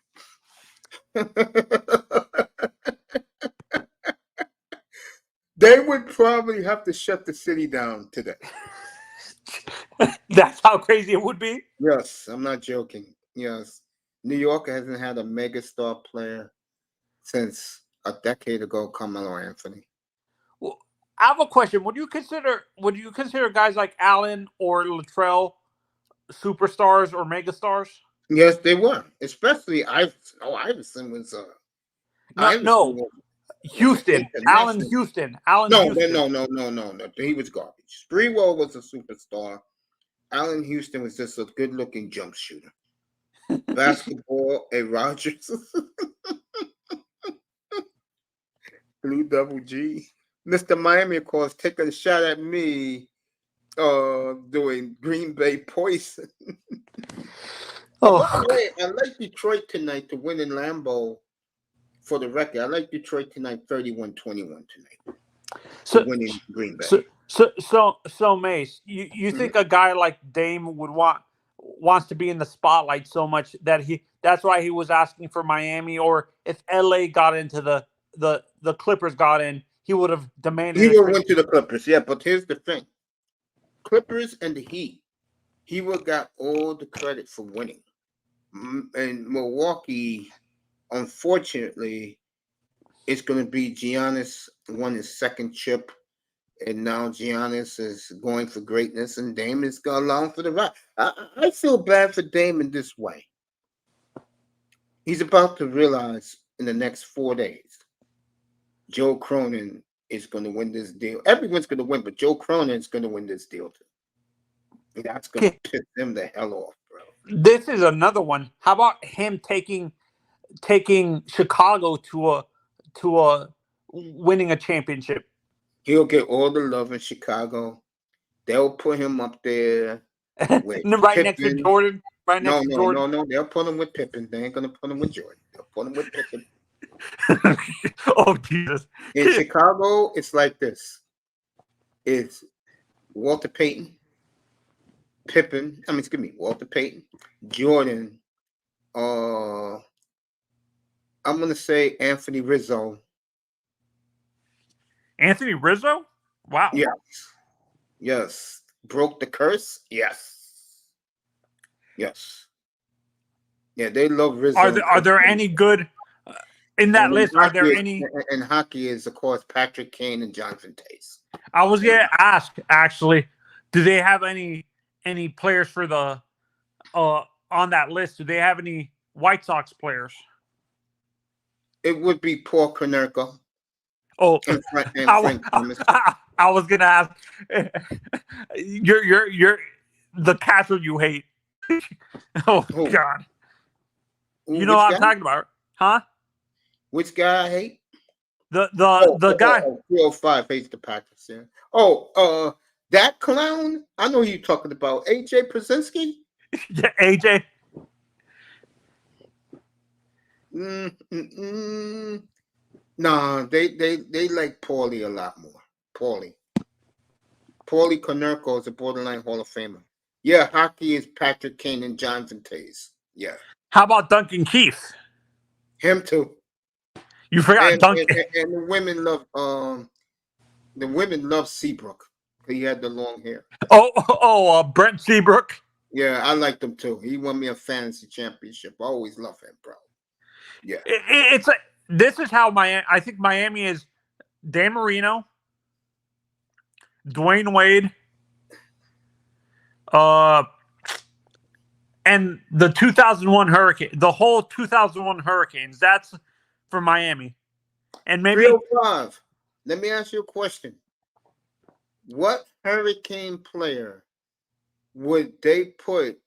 They would probably have to shut the city down today. That's how crazy it would be? Yes, I'm not joking. Yes. New York hasn't had a megastar player since a decade ago, Carmelo Anthony. Well, I have a question. Would you consider guys like Allen or Latrell superstars or megastars? Yes, they were. Especially Iverson. Oh, Iverson was No. was an Houston, Allen international. Houston, Allen No, Houston. no. He was garbage. Sprewell was a superstar. Allen Houston was just a good-looking jump shooter. Basketball, A. Rogers, Blue Double G. Mr. Miami, of course, taking a shot at me doing Green Bay Poison. Oh, by the way, I like Detroit tonight to win in Lambeau. For the record, I like Detroit tonight 31-21 tonight. So winning Green Bay. So Mace, you think a guy like Dame wants to be in the spotlight so much that that's why he was asking for Miami, or if LA got into the Clippers got in, he would have demanded. He would have went to the Clippers, yeah. But here's the thing: Clippers and the Heat, he would have got all the credit for winning. And Milwaukee, unfortunately, it's going to be Giannis won his second chip, and now Giannis is going for greatness, and Dame is going along for the ride. I feel bad for Dame in this way. He's about to realize in the next 4 days, Joe Cronin is going to win this deal. Everyone's going to win, but Joe Cronin is going to win this deal too. That's going to piss him the hell off, bro. This is another one. How about him taking Chicago to a winning a championship? He'll get all the love in Chicago. They'll put him up there with next to Jordan. No. They'll put him with Pippen. They ain't gonna put him with Jordan. They'll put him with Pippen. Oh Jesus! In Chicago, it's like this: it's Walter Payton, Walter Payton, Jordan. I'm gonna say Anthony Rizzo. Anthony Rizzo? Wow. Yes. Broke the curse? Yes. Yeah, they love Rizzo. Are there any good in that list? Are there any? And hockey is, of course, Patrick Kane and Jonathan Tays. I was gonna ask, actually, do they have any players for the on that list? Do they have any White Sox players? It would be Paul Konerko. Oh, and Frank Thomas. I was gonna ask. You're the catcher you hate. Oh God! You know what I'm talking about, huh? Which guy I hate? The guy. 305 hates the Packers. Yeah. That clown. I know who you're talking about. AJ Przinsky. Yeah, AJ. Nah, they like Paulie a lot more. Paulie Konerko is a borderline Hall of Famer. Yeah, hockey is Patrick Kane and Jonathan Tays. Yeah. How about Duncan Keith? Him too. You forgot Duncan. And the women love Seabrook. He had the long hair. Brent Seabrook. Yeah, I liked him too. He won me a fantasy championship. I always love him, bro. Yeah. This is how I think Miami is Dan Marino, Dwayne Wade, and the 2001 Hurricane, the whole 2001 Hurricanes. That's for Miami. And maybe 305. Let me ask you a question. What Hurricane player would they put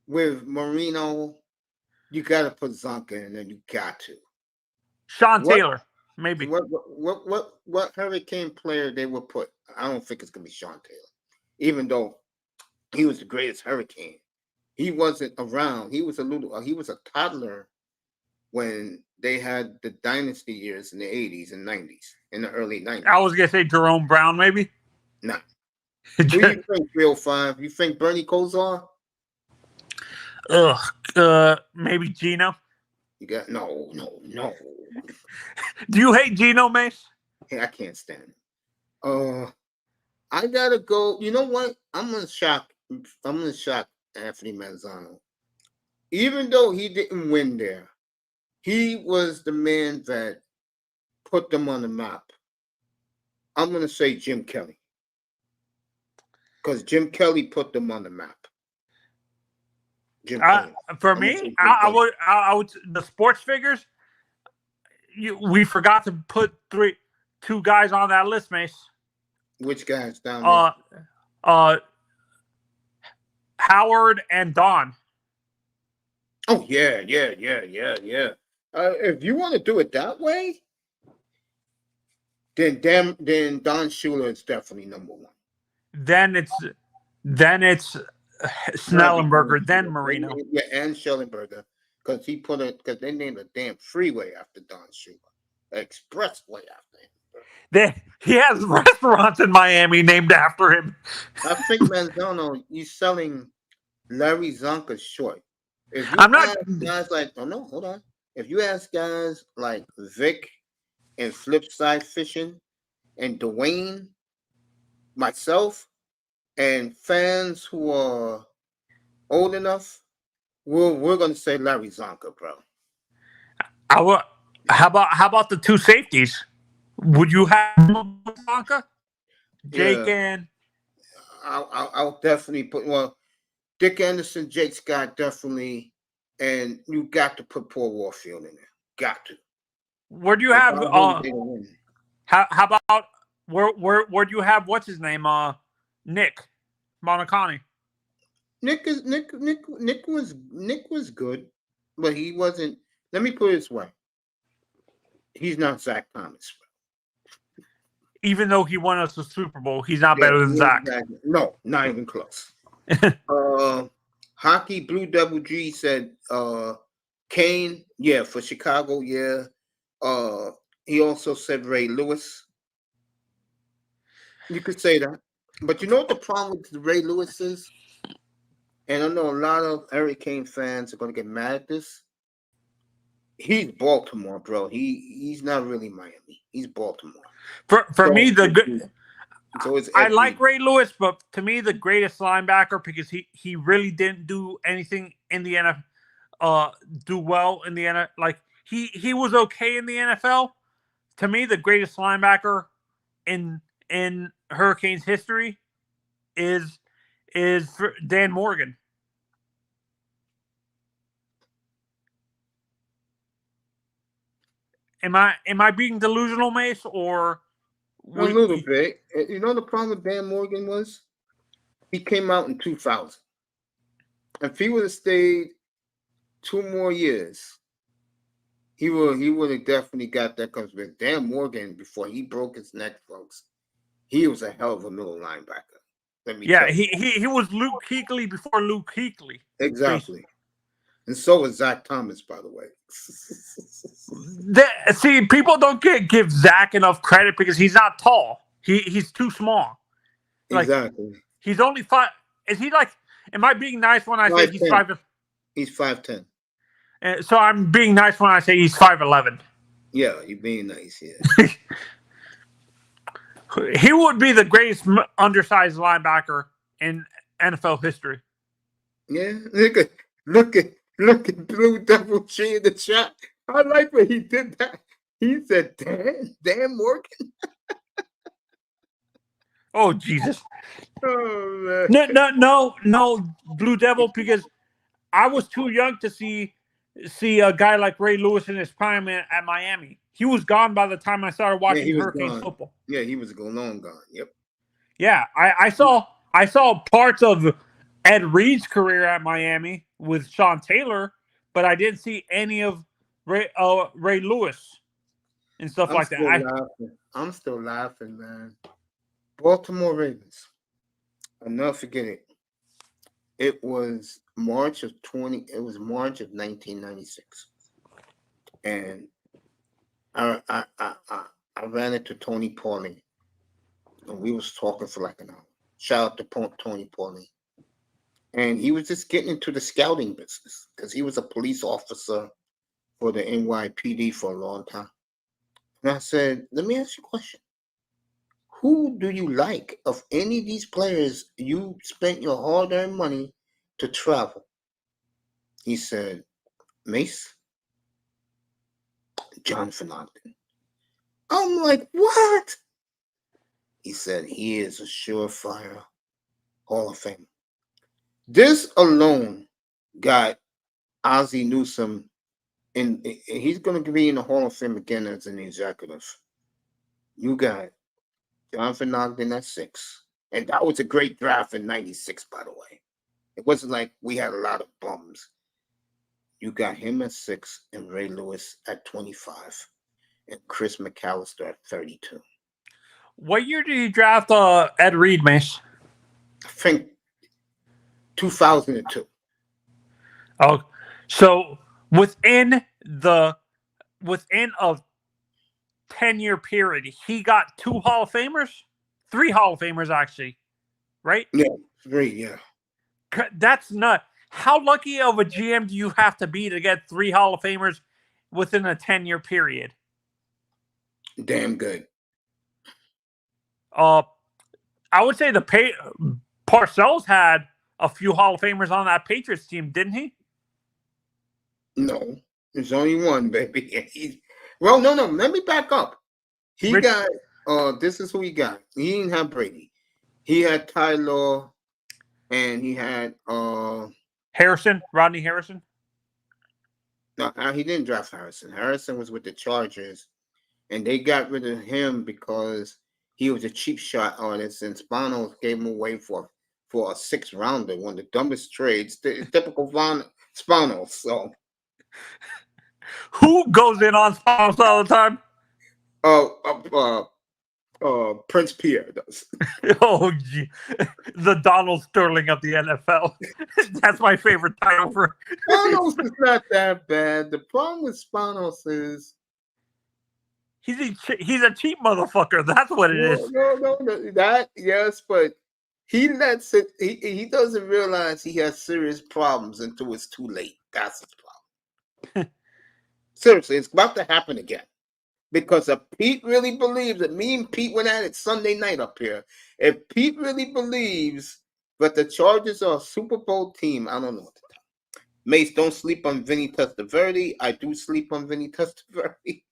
with Marino? You got to put Zonka in there. You got to. Sean Taylor, maybe. What Hurricane player they would put? I don't think it's gonna be Sean Taylor, even though he was the greatest Hurricane. He wasn't around. He was a toddler when they had the dynasty years in the 80s and 90s, in the early 90s. I was gonna say Jerome Brown, maybe. No. Who do you think, 305? You think Bernie Kosar? Maybe Gino. You got no. Do you hate Gino, Mace? Hey, I can't stand him. I gotta go. You know what? I'm gonna shock Anthony Manzano. Even though he didn't win there, he was the man that put them on the map. I'm gonna say Jim Kelly. Because Jim Kelly put them on the map. Jim Payne. For I'm gonna say me, Jim I Payne. would the sports figures. We forgot to put two guys on that list, Mace. Which guys down there? Uh, Howard and Don. Oh yeah. If you want to do it that way, then Don Shula is definitely number one. Then it's Snellenberger, then Marino. Yeah, and Schellenberger, because they named a damn freeway after Don Shula, expressway after him. He has restaurants in Miami named after him. I think Manzano, he's selling Larry Zonka short. If you I'm not ask guys like, oh no, hold on. If you ask guys like Vic and Flipside Fishing and Dwayne, myself, and fans who are old enough, we're gonna say Larry Zonka, bro. How about the two safeties? Would you have Zonka? Jake and I'll definitely put Dick Anderson, Jake Scott, definitely, and you got to put Paul Warfield in there. Got to. where do you have how about where do you have what's his name? Nick Monicani. Nick was good, but he wasn't. Let me put it this way: he's not Zach Thomas. Even though he won us the Super Bowl, he's not better than Zach. Exactly. No, not even close. Hockey Blue Devil G said Kane, yeah, for Chicago, yeah. He also said Ray Lewis. You could say that. But you know what the problem with Ray Lewis is? And I know a lot of Hurricane fans are going to get mad at this. He's Baltimore, bro. He's not really Miami. He's Baltimore. For me, the good. I like Ray. Ray Lewis, but to me, the greatest linebacker because he really didn't do anything in the NFL. Do well in the NFL. Like he was okay in the NFL. To me, the greatest linebacker in Hurricanes history is Dan Morgan. Am I being delusional, Mace, or A little bit. You know the problem with Dan Morgan was? He came out in 2000. If he would have stayed 2 more years, he would have definitely got that. Because with Dan Morgan, before he broke his neck, folks, he was a hell of a middle linebacker. He was Luke Kuechly before Luke Kuechly. Exactly. Basically. And so was Zach Thomas, by the way. See, people don't give Zach enough credit because he's not tall. He's too small. Exactly. He's only 5. Is he like? Am I being nice when I say he's 5? He's 5'10". So I'm being nice when I say he's 5'11". Yeah, you're being nice. Yeah. He would be the greatest undersized linebacker in NFL history. Yeah, look at Blue Devil G in the chat. I like when he did that. He said, Dan Morgan. Oh, Jesus. Oh, man. No, Blue Devil, because I was too young to see a guy like Ray Lewis in his prime at Miami. He was gone by the time I started watching Hurricanes football. Yeah, he was long gone. Yep. Yeah, I saw parts of Ed Reed's career at Miami with Sean Taylor, but I didn't see any of Ray Lewis and stuff like that. I'm still laughing, man. Baltimore Ravens. I'll never forget it. It was March of 1996. And I ran into Tony Pauling. And we was talking for like an hour. Shout out to Tony Pauling. And he was just getting into the scouting business because he was a police officer for the NYPD for a long time. And I said, let me ask you a question. Who do you like of any of these players you spent your hard-earned money to travel? He said, Mace, Jonathan Ogden. I'm like, what? He said, he is a surefire Hall of Famer. This alone got Ozzie Newsome, and he's going to be in the Hall of Fame again as an executive. You got Jonathan Ogden at 6. And that was a great draft in 96, by the way. It wasn't like we had a lot of bums. You got him at 6 and Ray Lewis at 25 and Chris McAllister at 32. What year did you draft Ed Reed, Mace? I think 2002. Oh, so within a 10-year period, he got 2 Hall of Famers, 3 Hall of Famers actually, right? Yeah, 3, yeah. That's not. How lucky of a GM do you have to be to get 3 Hall of Famers within a 10-year period? Damn good. I would say Parcells had a few Hall of Famers on that Patriots team, didn't he? No, there's only one, baby. No. Let me back up. He got. This is who he got. He didn't have Brady. He had Ty Law, and he had Rodney Harrison. No, he didn't draft Harrison. Harrison was with the Chargers, and they got rid of him because he was a cheap shot artist, and Spanos gave him away for a 6th rounder, one of the dumbest trades. Typical Spanos. So, who goes in on Spanos all the time? Prince Pierre does. Oh, gee. The Donald Sterling of the NFL. That's my favorite title for. Spanos is not that bad. The problem with Spanos is he's a cheap motherfucker. That's what it is. No. That yes, but he lets it. He doesn't realize he has serious problems until it's too late. That's his problem. Seriously, it's about to happen again. Because if Pete really believes that me and Pete went at it Sunday night up here, if Pete really believes that the Chargers are a Super Bowl team, I don't know what to tell. Mace, don't sleep on Vinny Testaverde. I do sleep on Vinny Testaverde.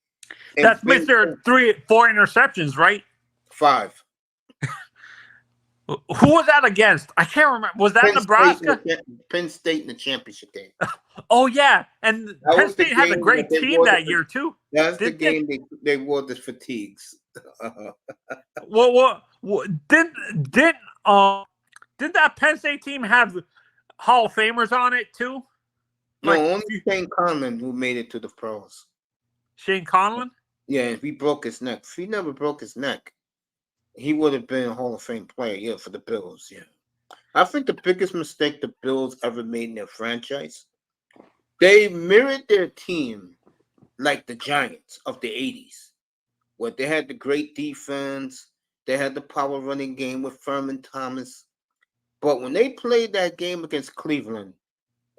That's Mr. 4 interceptions, right? 5. Who was that against? I can't remember. Was that Nebraska? Penn State in the championship game. Oh, yeah. And Penn State had a great team that year, too. That's the game they wore the fatigues. Well, did that Penn State team have Hall of Famers on it, too? No, only Shane Conlon who made it to the pros. Shane Conlon? Yeah, he broke his neck. If he never broke his neck, he would have been a Hall of Fame player, yeah, for the Bills, yeah. I think the biggest mistake the Bills ever made in their franchise, they mirrored their team like the Giants of the 80s, where they had the great defense, they had the power running game with Furman Thomas. But when they played that game against Cleveland,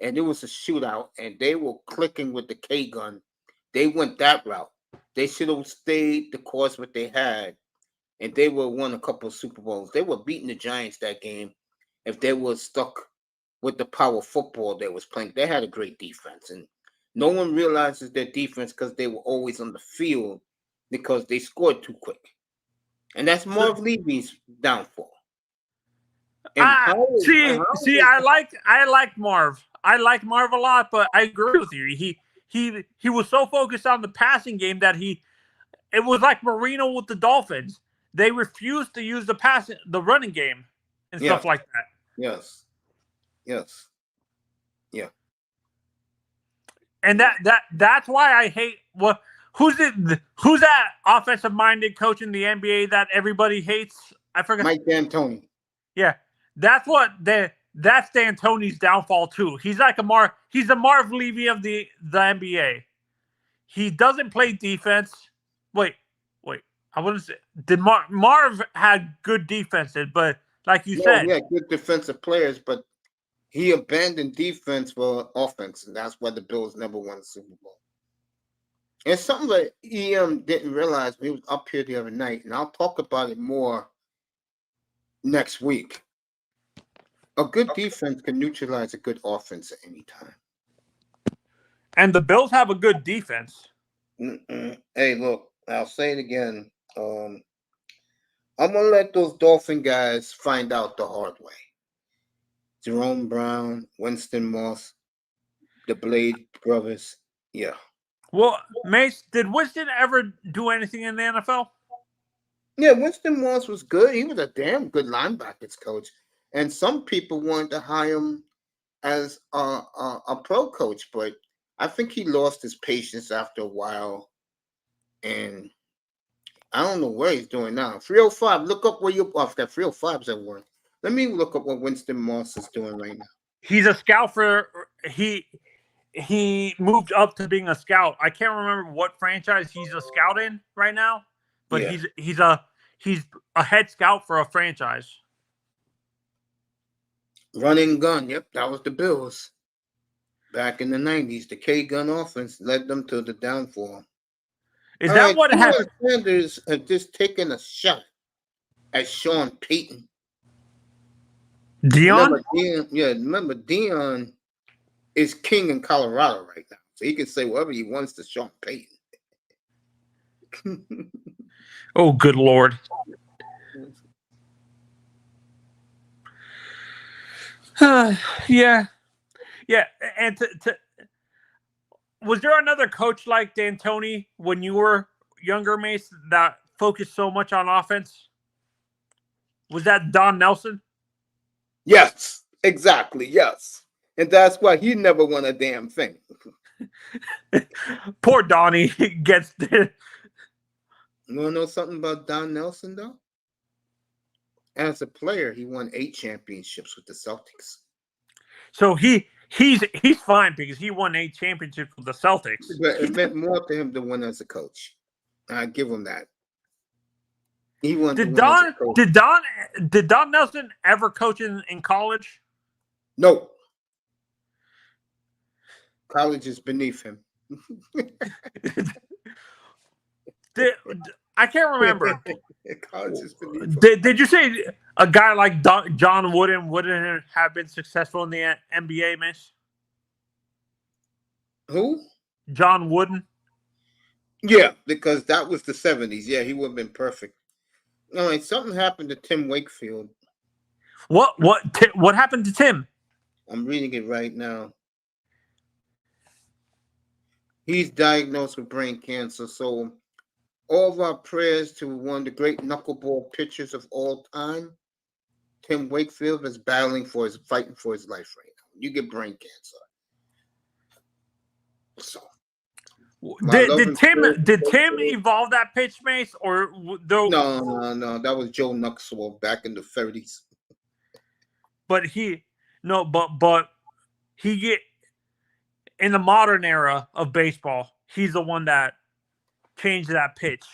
and it was a shootout, and they were clicking with the K-gun, they went that route. They should have stayed the course what they had, and they would have won a couple of Super Bowls. They were beating the Giants that game if they were stuck with the power football they was playing. They had a great defense, and no one realizes their defense because they were always on the field because they scored too quick. And that's Marv Levy's downfall. I like Marv. I like Marv a lot, but I agree with you. He was so focused on the passing game that it was like Marino with the Dolphins. They refused to use the running game and stuff like that. Yes. Yeah. And that's why I hate who's that offensive minded coach in the NBA that everybody hates? I forgot. Mike D'Antoni. Yeah. That's D'Antoni's downfall too. He's like a Marv Levy of the NBA. He doesn't play defense. Wait. I wouldn't say Marv had good defenses, but like you said, he had good defensive players, but he abandoned defense for offense, and that's why the Bills never won the Super Bowl. And something that EM didn't realize when he was up here the other night, and I'll talk about it more next week. A good defense can neutralize a good offense at any time. And the Bills have a good defense. Hey, look, I'll say it again. I'm going to let those Dolphin guys find out the hard way. Jerome Brown, Winston Moss, The Blade brothers. Yeah. Well, Mace, did Winston ever do anything in the NFL? Yeah, Winston Moss was good. He was a damn good linebackers coach. And some people wanted to hire him as a pro coach, but I think he lost his patience after a while. And I don't know what he's doing now. 305, look up where you off that 305's at work. Let me look up what Winston Moss is doing right now. He's a scout for he moved up to being a scout. I can't remember what franchise he's a scout in right now, but Yeah. he's a head scout for a franchise. Run and gun. Yep, that was the Bills. Back in the 90s, the K-gun offense led them to the downfall. Is All that right, what Deion happened? Sanders have just taken a shot at Sean Payton. Dion? Remember Deion is king in Colorado right now. So he can say whatever he wants to Sean Payton. Oh, good Lord. Yeah. And was there another coach like D'Antoni when you were younger, Mace, that focused so much on offense? Was that Don Nelson? Yes, exactly. Yes. And that's why he never won a damn thing. Poor Donnie gets the. You want to know something about Don Nelson, though? As a player, he won 8 championships with the Celtics. So he's fine because he won 8 championships with the Celtics. But it meant more to him to win as a coach. I give him that. He won. Did Don Nelson ever coach in college? No. College is beneath him. I can't remember. College is beneath him. Did you say a guy like John Wooden wouldn't have been successful in the NBA, Miss? Who? John Wooden. Yeah, because that was the 70s. Yeah, he would have been perfect. All right, something happened to Tim Wakefield. What happened to Tim? I'm reading it right now. He's diagnosed with brain cancer. So all of our prayers to one of the great knuckleball pitchers of all time, Tim Wakefield, is fighting for his life right now. You get brain cancer. So Did Tim evolve that pitch, Mace, or though? No. That was Joe Nuxhall back in the 30s. But he get in the modern era of baseball, he's the one that changed that pitch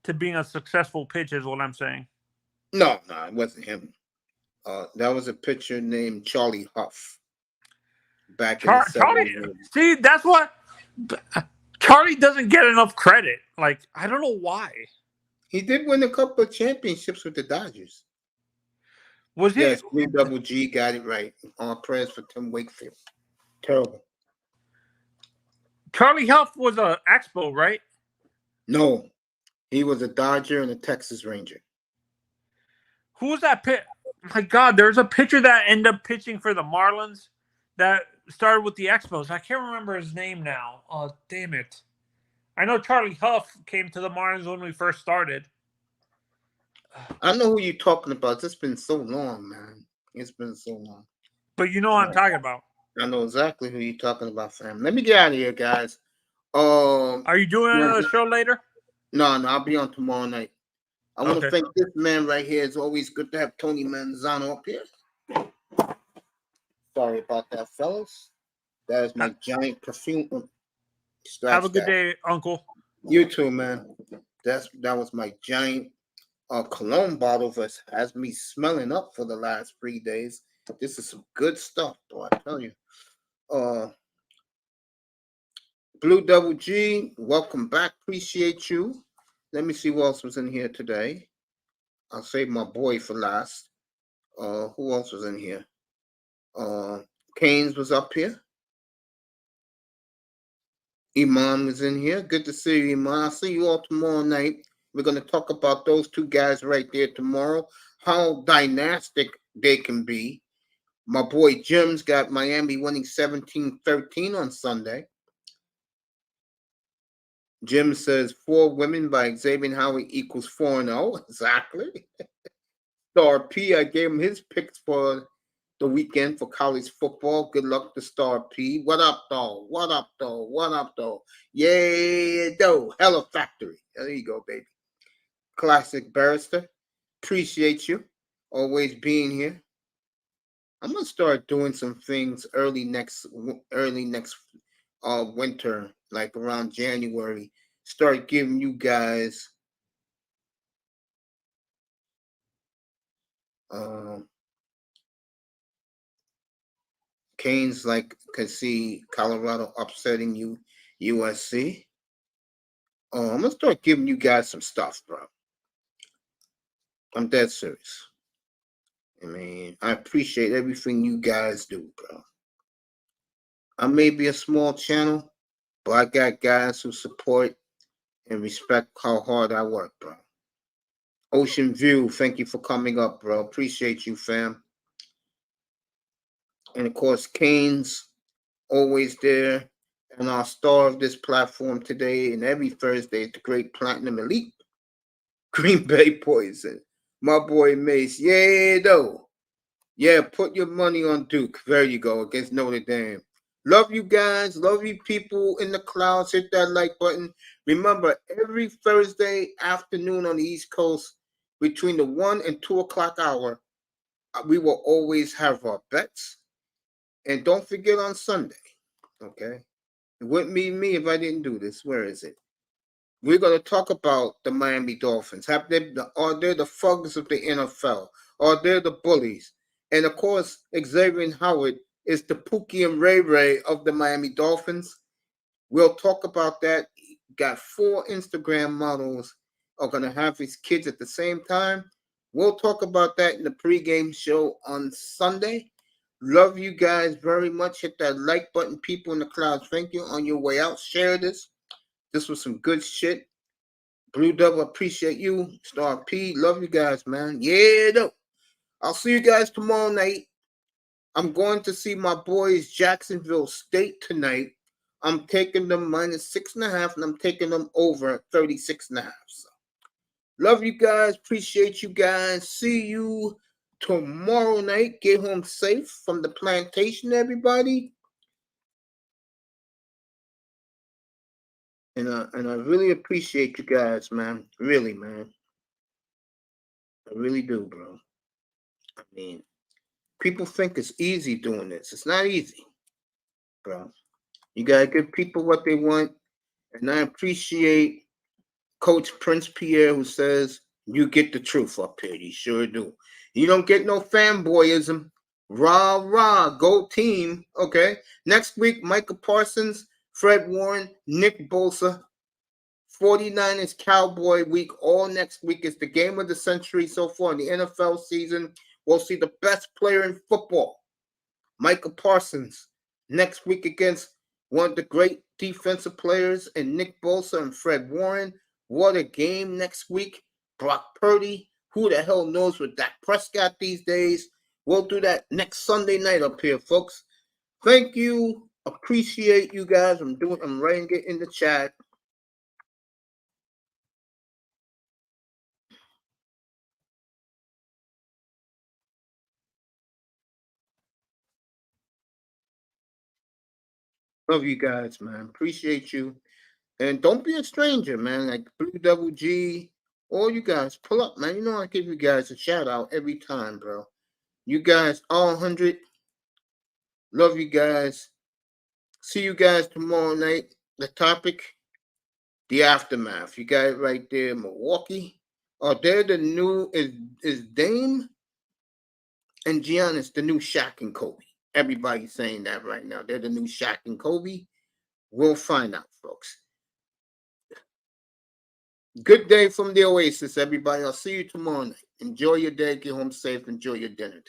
to being a successful pitch, is what I'm saying. No, it wasn't him. That was a pitcher named Charlie Huff. Back in the 70s. Charlie, see, that's what Charlie doesn't get enough credit. Like, I don't know why. He did win a couple of championships with the Dodgers. Was he? Yes, Double G got it right. Prayers for Tim Wakefield. Terrible. Charlie Huff was a Expo, right? No, he was a Dodger and a Texas Ranger. Who was that pitch? My God, there's a pitcher that ended up pitching for the Marlins that started with the Expos. I can't remember his name now. Oh, damn it. I know Charlie Huff came to the Marlins when we first started. I know who you're talking about. It's been so long, man. It's been so long. But you know what I'm talking about. I know exactly who you're talking about, fam. Let me get out of here, guys. Are you doing another show later? No, I'll be on tomorrow night. I want to thank this man right here. It's always good to have Tony Manzano up here. Sorry about that, fellas. That is my giant perfume. Have a good day, Uncle. You too, man. That was my giant cologne bottle that has me smelling up for the last 3 days. This is some good stuff, though, I tell you. Blue Double G, welcome back. Appreciate you. Let me see who else was in here today. I'll save my boy for last. Who else was in here? Keynes was up here. Iman was in here. Good to see you, Iman. I'll see you all tomorrow night. We're going to talk about those two guys right there tomorrow, how dynastic they can be. My boy Jim's got Miami winning 17-13 on Sunday. Jim says 4 women by Xavier Howard equals 4-0. Exactly. Star P, I gave him his picks for the weekend for college football. Good luck to Star P. What up, though? What up, though? What up, though? Yeah, though. Hella Factory. There you go, baby. Classic Barrister. Appreciate you always being here. I'm gonna start doing some things early next winter, like around January. Start giving you guys Canes can see Colorado upsetting USC. I'm gonna start giving you guys some stuff, bro. I'm dead serious. I mean, I appreciate everything you guys do, bro. I may be a small channel, but I got guys who support and respect how hard I work, bro. Ocean View, thank you for coming up, bro. Appreciate you, fam. And of course, Canes, always there. And our star of this platform today and every Thursday is the great Platinum Elite, Green Bay Poison. My boy Mace. Yeah, though. Yeah, put your money on Duke. There you go, against Notre Dame. Love you guys. Love you people in the clouds. Hit that like button. Remember, every Thursday afternoon on the East Coast, between the 1 and 2 o'clock hour, we will always have our bets. And don't forget on Sunday, okay? It wouldn't be me if I didn't do this. Where is it? We're going to talk about the Miami Dolphins. Are they the thugs of the NFL? Are they the bullies? And of course, Xavier Howard is the Pookie and Ray Ray of the Miami Dolphins. We'll talk about that. Got 4 Instagram models are going to have his kids at the same time. We'll talk about that in the pregame show on Sunday. Love you guys very much. Hit that like button, people in the clouds. Thank you. On your way out, share this. This was some good shit. Blue Double, appreciate you. Star P, love you guys, man. Yeah, though. I'll see you guys tomorrow night. I'm going to see my boys Jacksonville State tonight. I'm taking them -6.5, and I'm taking them over 36.5. So, love you guys. Appreciate you guys. See you tomorrow night. Get home safe from the plantation, everybody. And I really appreciate you guys, man. Really, man. I really do, bro. I mean, people think it's easy doing this. It's not easy, bro. You gotta give people what they want. And I appreciate Coach Prince Pierre, who says you get the truth up here. You sure do. You don't get no fanboyism. Rah, rah, go team. Okay. Next week, Micah Parsons, Fred Warren, Nick Bosa. 49ers Cowboy week. All next week is the game of the century so far in the NFL season. We'll see the best player in football, Micah Parsons, next week against one of the great defensive players in Nick Bosa and Fred Warren. What a game next week. Brock Purdy. Who the hell knows with Dak Prescott these days? We'll do that next Sunday night up here, folks. Thank you. Appreciate you guys. I'm writing it in the chat. Love you guys, man. Appreciate you. And don't be a stranger, man. Like Blue Double G, all you guys, pull up, man. You know I give you guys a shout out every time, bro. You guys, all 100. Love you guys. See you guys tomorrow night. The topic, the aftermath. You got it right there, Milwaukee. Oh, they're the new, is Dame and Giannis the new Shaq and Kobe. Everybody's saying that right now. They're the new Shaq and Kobe. We'll find out, folks. Good day from the Oasis, everybody. I'll see you tomorrow night. Enjoy your day. Get home safe. Enjoy your dinner.